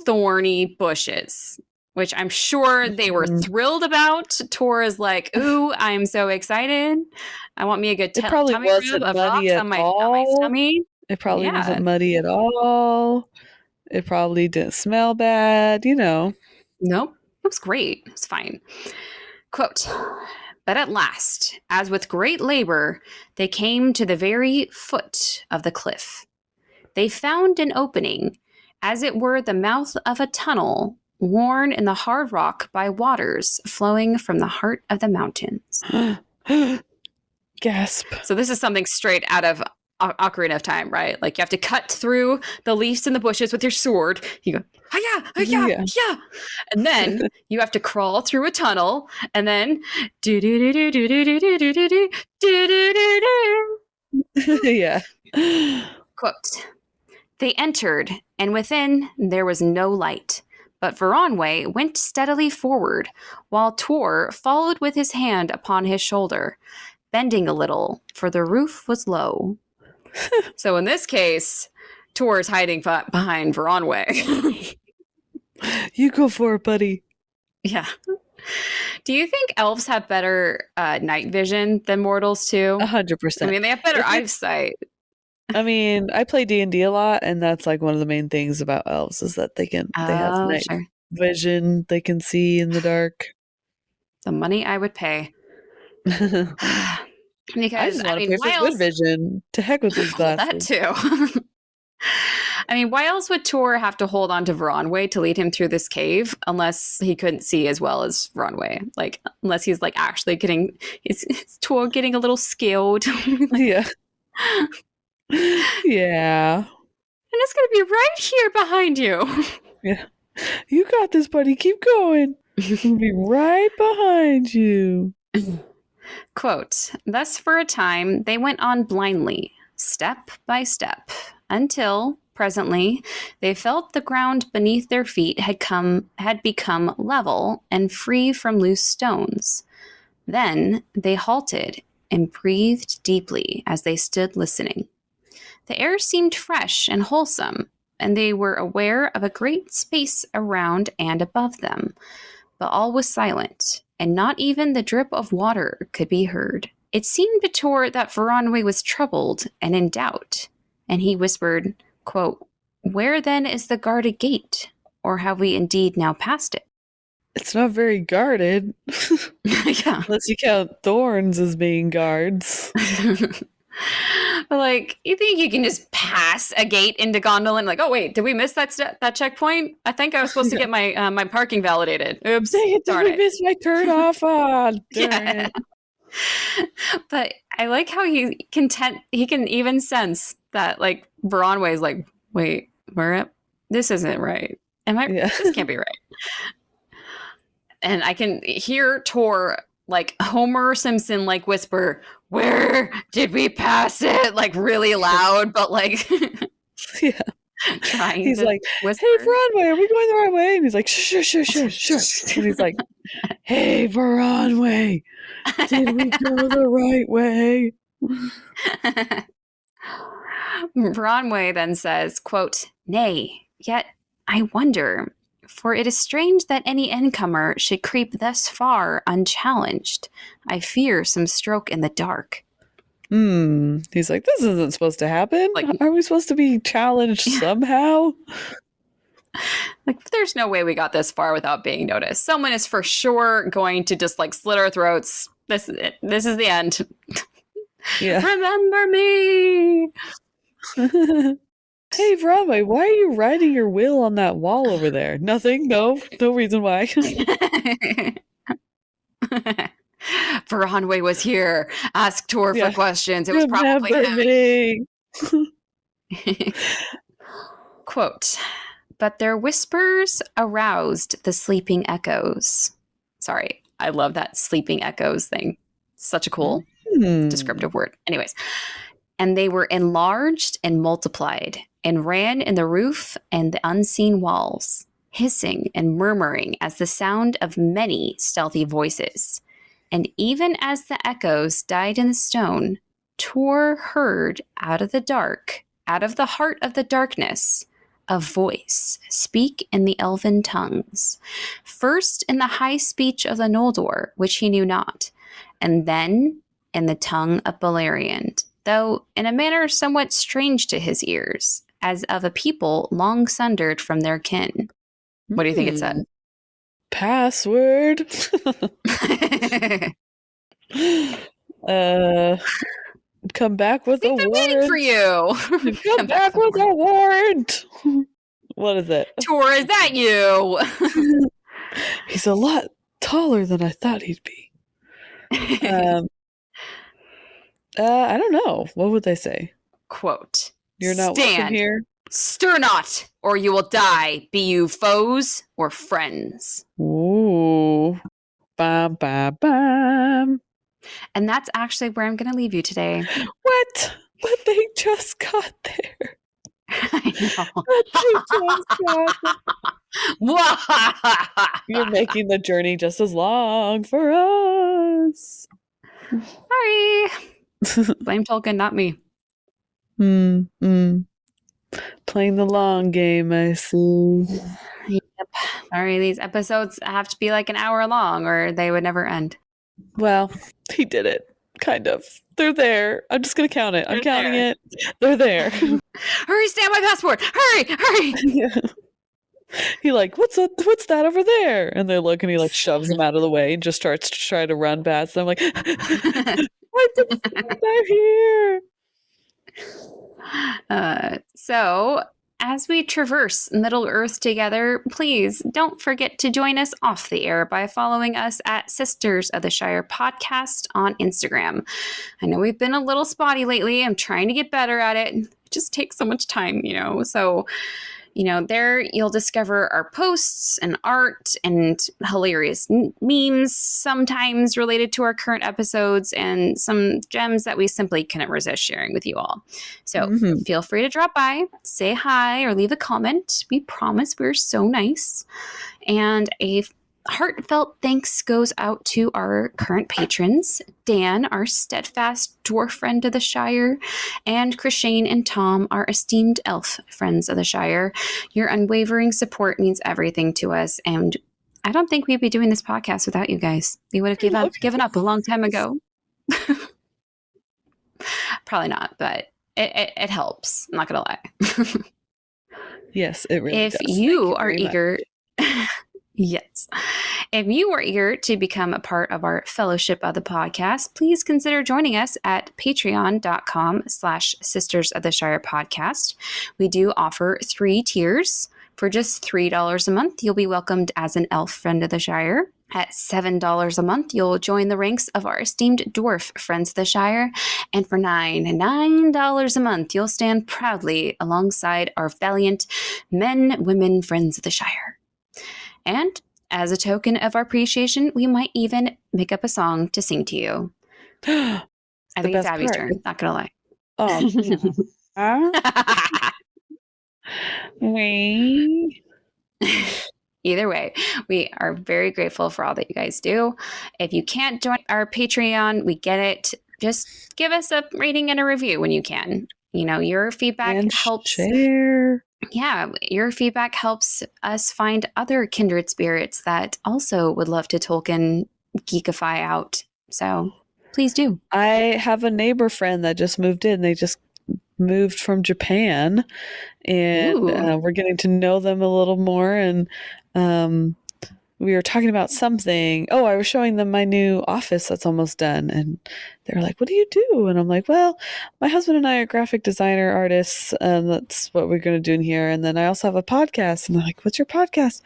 [SPEAKER 2] thorny bushes, which I'm sure they were thrilled about. Tuor is like, ooh, I'm so excited. I want me a good tummy rub of rocks on my tummy.
[SPEAKER 1] It probably wasn't muddy at all. It probably didn't smell bad, Nope.
[SPEAKER 2] It was great. It was fine. Quote, but at last, as with great labor, they came to the very foot of the cliff. They found an opening, as it were the mouth of a tunnel, worn in the hard rock by waters flowing from the heart of the mountains.
[SPEAKER 1] Gasp.
[SPEAKER 2] So this is something straight out of Ocarina of Time, right? Like you have to cut through the leaves and the bushes with your sword. You go, hiya, hiya,
[SPEAKER 1] Yeah.
[SPEAKER 2] yeah. And then you have to crawl through a tunnel and then
[SPEAKER 1] Yeah.
[SPEAKER 2] Quote, they entered, and within there was no light. But Veronway went steadily forward, while Tuor followed with his hand upon his shoulder, bending a little, for the roof was low. So in this case, Tuor is hiding behind Veronway.
[SPEAKER 1] You go for it, buddy.
[SPEAKER 2] Yeah. Do you think elves have better night vision than mortals too?
[SPEAKER 1] 100%.
[SPEAKER 2] I mean, they have better eyesight.
[SPEAKER 1] I mean, I play D&D a lot, and that's like one of the main things about elves is that they have night vision. They can see in the dark.
[SPEAKER 2] The money I would pay. Because
[SPEAKER 1] I just want to pay for good vision. To heck with these glasses.
[SPEAKER 2] That too. I mean, why else would Tuor have to hold on to Veronway to lead him through this cave unless he couldn't see as well as Veronway? Like, unless he's like actually getting, is Tuor getting a little skilled?
[SPEAKER 1] Yeah. Yeah.
[SPEAKER 2] And it's going to be right here behind you.
[SPEAKER 1] Yeah. You got this, buddy. Keep going. It'll be right behind you.
[SPEAKER 2] Quote, thus for a time they went on blindly, step by step, until presently they felt the ground beneath their feet had become level and free from loose stones. Then they halted and breathed deeply as they stood listening. The air seemed fresh and wholesome, and they were aware of a great space around and above them, but all was silent, and not even the drip of water could be heard. It seemed to Tuor that Veronway was troubled and in doubt, and he whispered, quote, where then is the guarded gate? Or have we indeed now passed it?
[SPEAKER 1] It's not very guarded.
[SPEAKER 2] Yeah.
[SPEAKER 1] Unless you count thorns as being guards.
[SPEAKER 2] But like, you think you can just pass a gate into Gondolin? Like, oh wait, did we miss that checkpoint? I think I was supposed to get my my parking validated. Oops,
[SPEAKER 1] dang it! Did we miss my turn off? Oh, darn it.
[SPEAKER 2] But I like how he can even sense that like Veronway is like, wait, this isn't right. This can't be right. And I can hear Tuor like Homer Simpson like whisper, where did we pass it? Like really loud, but like
[SPEAKER 1] yeah.
[SPEAKER 2] Trying
[SPEAKER 1] he's
[SPEAKER 2] to
[SPEAKER 1] like,
[SPEAKER 2] whisper.
[SPEAKER 1] hey Veronway, are we going the right way? And he's like, shush. And he's like, hey Veronway, did we go the right way?
[SPEAKER 2] Veronway then says, quote, nay, yet I wonder, for it is strange that any incomer should creep thus far unchallenged. I fear some stroke in the dark.
[SPEAKER 1] He's like, this isn't supposed to happen. Like, are we supposed to be challenged somehow?
[SPEAKER 2] Like, there's no way we got this far without being noticed. Someone is for sure going to just like slit our throats. This is it. This is the end.
[SPEAKER 1] Yeah.
[SPEAKER 2] Remember me.
[SPEAKER 1] Hey, Veronway, why are you riding your wheel on that wall over there? Nothing. No reason why.
[SPEAKER 2] Veronway was here. Ask Tuor for questions. It was probably him. Quote, but their whispers aroused the sleeping echoes. Sorry, I love that sleeping echoes thing. Such a cool descriptive word. Anyways, and they were enlarged and multiplied and ran in the roof and the unseen walls, hissing and murmuring as the sound of many stealthy voices. And even as the echoes died in the stone, Tuor heard out of the dark, out of the heart of the darkness, a voice speak in the elven tongues, first in the high speech of the Noldor, which he knew not, and then in the tongue of Beleriand, though in a manner somewhat strange to his ears, as of a people long sundered from their kin. What do you think it said?
[SPEAKER 1] Password. Come back with a warrant
[SPEAKER 2] for you.
[SPEAKER 1] Come back with a warrant. What is it?
[SPEAKER 2] Tuor, is that you?
[SPEAKER 1] He's a lot taller than I thought he'd be. I don't know. What would they say?
[SPEAKER 2] Quote.
[SPEAKER 1] You're not welcome here.
[SPEAKER 2] Stir not, or you will die, be you foes or friends.
[SPEAKER 1] Ooh. Bam, bam, bam.
[SPEAKER 2] And that's actually where I'm going to leave you today.
[SPEAKER 1] What? But they just got there.
[SPEAKER 2] I know.
[SPEAKER 1] You're making the journey just as long for us.
[SPEAKER 2] Sorry. Blame Tolkien, not me.
[SPEAKER 1] Playing the long game, I see.
[SPEAKER 2] Yep. Sorry, these episodes have to be like an hour long or they would never end.
[SPEAKER 1] Well, he did it. Kind of. They're there. I'm just going to count it. I'm counting it. They're there.
[SPEAKER 2] Hurry, stamp my passport. Hurry.
[SPEAKER 1] Yeah. He like, what's that over there? And they look and he like shoves them out of the way and just starts to try to run past them. Like, what the fuck? I'm here.
[SPEAKER 2] So as we traverse Middle Earth together, please don't forget to join us off the air by following us at Sisters of the Shire Podcast on Instagram. I know we've been a little spotty lately. I'm trying to get better at it. It just takes so much time, So, there you'll discover our posts and art and hilarious memes, sometimes related to our current episodes, and some gems that we simply couldn't resist sharing with you all. So feel free to drop by, say hi, or leave a comment. We promise we're so nice. And a heartfelt thanks goes out to our current patrons, Dan, our steadfast dwarf friend of the Shire, and Krishane and Tom, our esteemed elf friends of the Shire. Your unwavering support means everything to us, and I don't think we'd be doing this podcast without you guys. We would have given up a long time ago. Probably not, but it helps. I'm not going to lie.
[SPEAKER 1] Yes, it really does.
[SPEAKER 2] If you are eager... Yes. If you are eager to become a part of our fellowship of the podcast, please consider joining us at patreon.com/Sisters of the Shire Podcast. We do offer 3 tiers. For just $3 a month, you'll be welcomed as an elf friend of the Shire. At $7 a month, you'll join the ranks of our esteemed dwarf friends of the Shire. And for $9 a month, you'll stand proudly alongside our valiant men, women, friends of the Shire. And as a token of our appreciation, we might even make up a song to sing to you. I think it's Abby's turn, not gonna lie. Either way, we are very grateful for all that you guys do. If you can't join our Patreon, we get it. Just give us a rating and a review when you can. Your feedback helps.
[SPEAKER 1] Share.
[SPEAKER 2] Yeah, your feedback helps us find other kindred spirits that also would love to Tolkien geekify out. So please do.
[SPEAKER 1] I have a neighbor friend that just moved in. They just moved from Japan, and we're getting to know them a little more. And we were talking about something. Oh, I was showing them my new office that's almost done. And they were like, what do you do? And I'm like, well, my husband and I are graphic designer artists, and that's what we're going to do in here. And then I also have a podcast. And they're like, what's your podcast?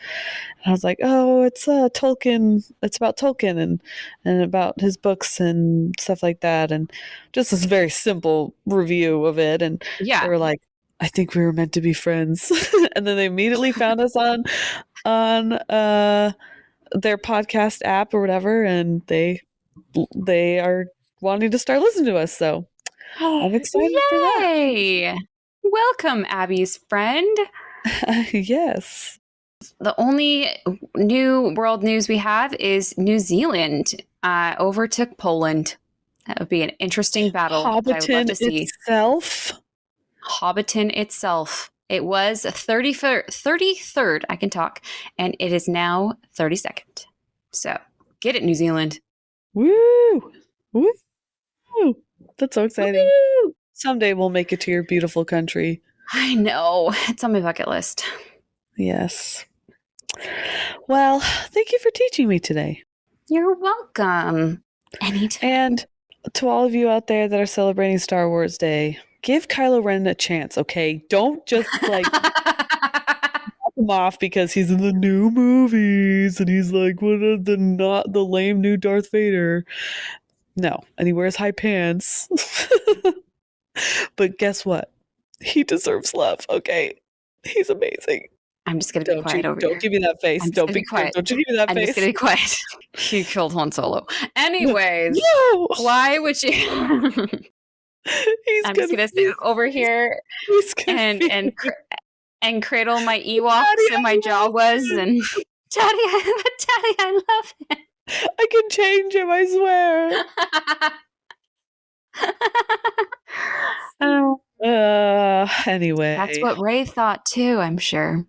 [SPEAKER 1] And I was like, oh, it's Tolkien. It's about Tolkien and about his books and stuff like that. And just this very simple review of it. And they were like, I think we were meant to be friends. And then they immediately found us on their podcast app or whatever, and they are wanting to start listening to us. So I'm excited for that.
[SPEAKER 2] Welcome, Abby's friend.
[SPEAKER 1] Yes.
[SPEAKER 2] The only new world news we have is New Zealand overtook Poland. That would be an interesting battle.
[SPEAKER 1] Hobbiton
[SPEAKER 2] itself. It was 33rd, I can talk, and it is now 32nd. So, get it, New Zealand.
[SPEAKER 1] Woo! Woo! That's so exciting. Woo! Someday we'll make it to your beautiful country.
[SPEAKER 2] I know. It's on my bucket list.
[SPEAKER 1] Yes. Well, thank you for teaching me today.
[SPEAKER 2] You're welcome. Anytime.
[SPEAKER 1] And to all of you out there that are celebrating Star Wars Day, give Kylo Ren a chance, okay? Don't just him off because he's in the new movies and he's like, what are not the lame new Darth Vader? No, and he wears high pants. But guess what? He deserves love, okay? He's amazing.
[SPEAKER 2] I'm just gonna be quiet over
[SPEAKER 1] here.
[SPEAKER 2] Don't
[SPEAKER 1] give me that face. Don't be quiet. Don't you give me that face.
[SPEAKER 2] I'm just gonna be quiet. He killed Han Solo. Anyways,
[SPEAKER 1] no.
[SPEAKER 2] Why would you? I'm just gonna sit over here and cradle my Ewoks and my Jawas and Daddy, I love him.
[SPEAKER 1] I can change him, I swear. Anyway.
[SPEAKER 2] That's what Ray thought too, I'm sure.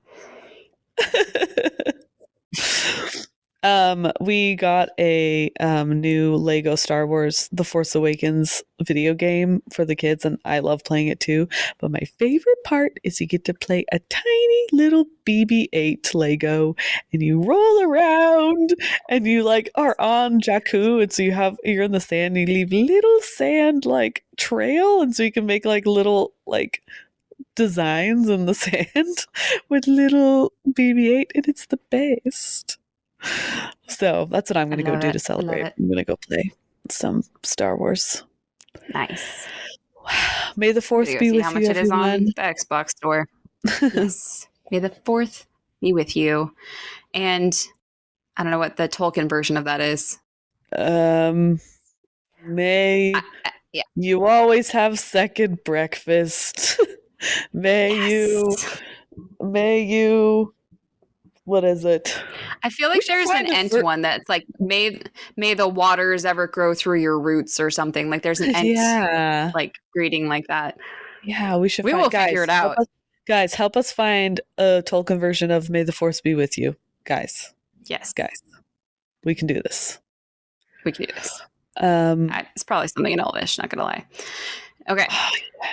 [SPEAKER 1] We got a new Lego Star Wars The Force Awakens video game for the kids, and I love playing it too. But my favorite part is you get to play a tiny little BB-8 Lego, and you roll around, and you like are on Jakku, and so you're in the sand, and you leave little sand like trail, and so you can make like little like designs in the sand with little BB-8, and it's the best. So that's what I'm going to go do to celebrate. I'm going to go play some Star Wars.
[SPEAKER 2] Nice.
[SPEAKER 1] May the 4th be with you,
[SPEAKER 2] how much it is on the Xbox store. Yes. May the 4th be with you. And I don't know what the Tolkien version of that is.
[SPEAKER 1] May you always have second breakfast. May you what is it?
[SPEAKER 2] I feel like there's an Ent one that's like may the waters ever grow through your roots or something. Like there's an Ent like greeting like that.
[SPEAKER 1] Yeah, we should.
[SPEAKER 2] We will figure it out.
[SPEAKER 1] Help us find a Tolkien version of "May the Force be with you," guys.
[SPEAKER 2] Yes,
[SPEAKER 1] guys, we can do this.
[SPEAKER 2] We can do this. It's probably something in Elvish. Not gonna lie. Okay,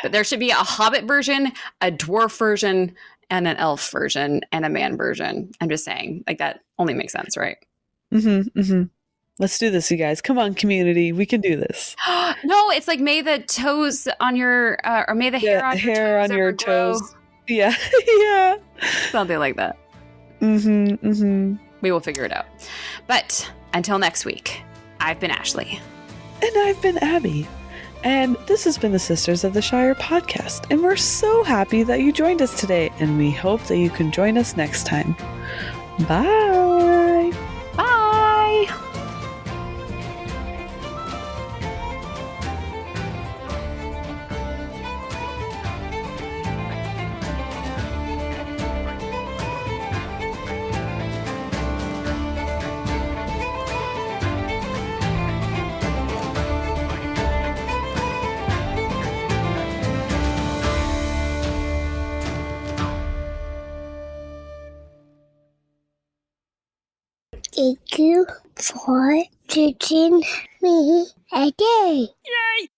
[SPEAKER 2] but there should be a Hobbit version, a dwarf version, and an elf version, and a man version. I'm just saying, like that only makes sense, right?
[SPEAKER 1] Let's do this, you guys. Come on, community. We can do this.
[SPEAKER 2] No, it's like may the toes on your, or may the hair on your toes.
[SPEAKER 1] Yeah, yeah.
[SPEAKER 2] Something like that. We will figure it out. But until next week, I've been Ashley.
[SPEAKER 1] And I've been Abby. And this has been the Sisters of the Shire podcast. And we're so happy that you joined us today. And we hope that you can join us next time. Bye.
[SPEAKER 2] Bye.
[SPEAKER 3] Thank you for teaching me a day.
[SPEAKER 4] Yay!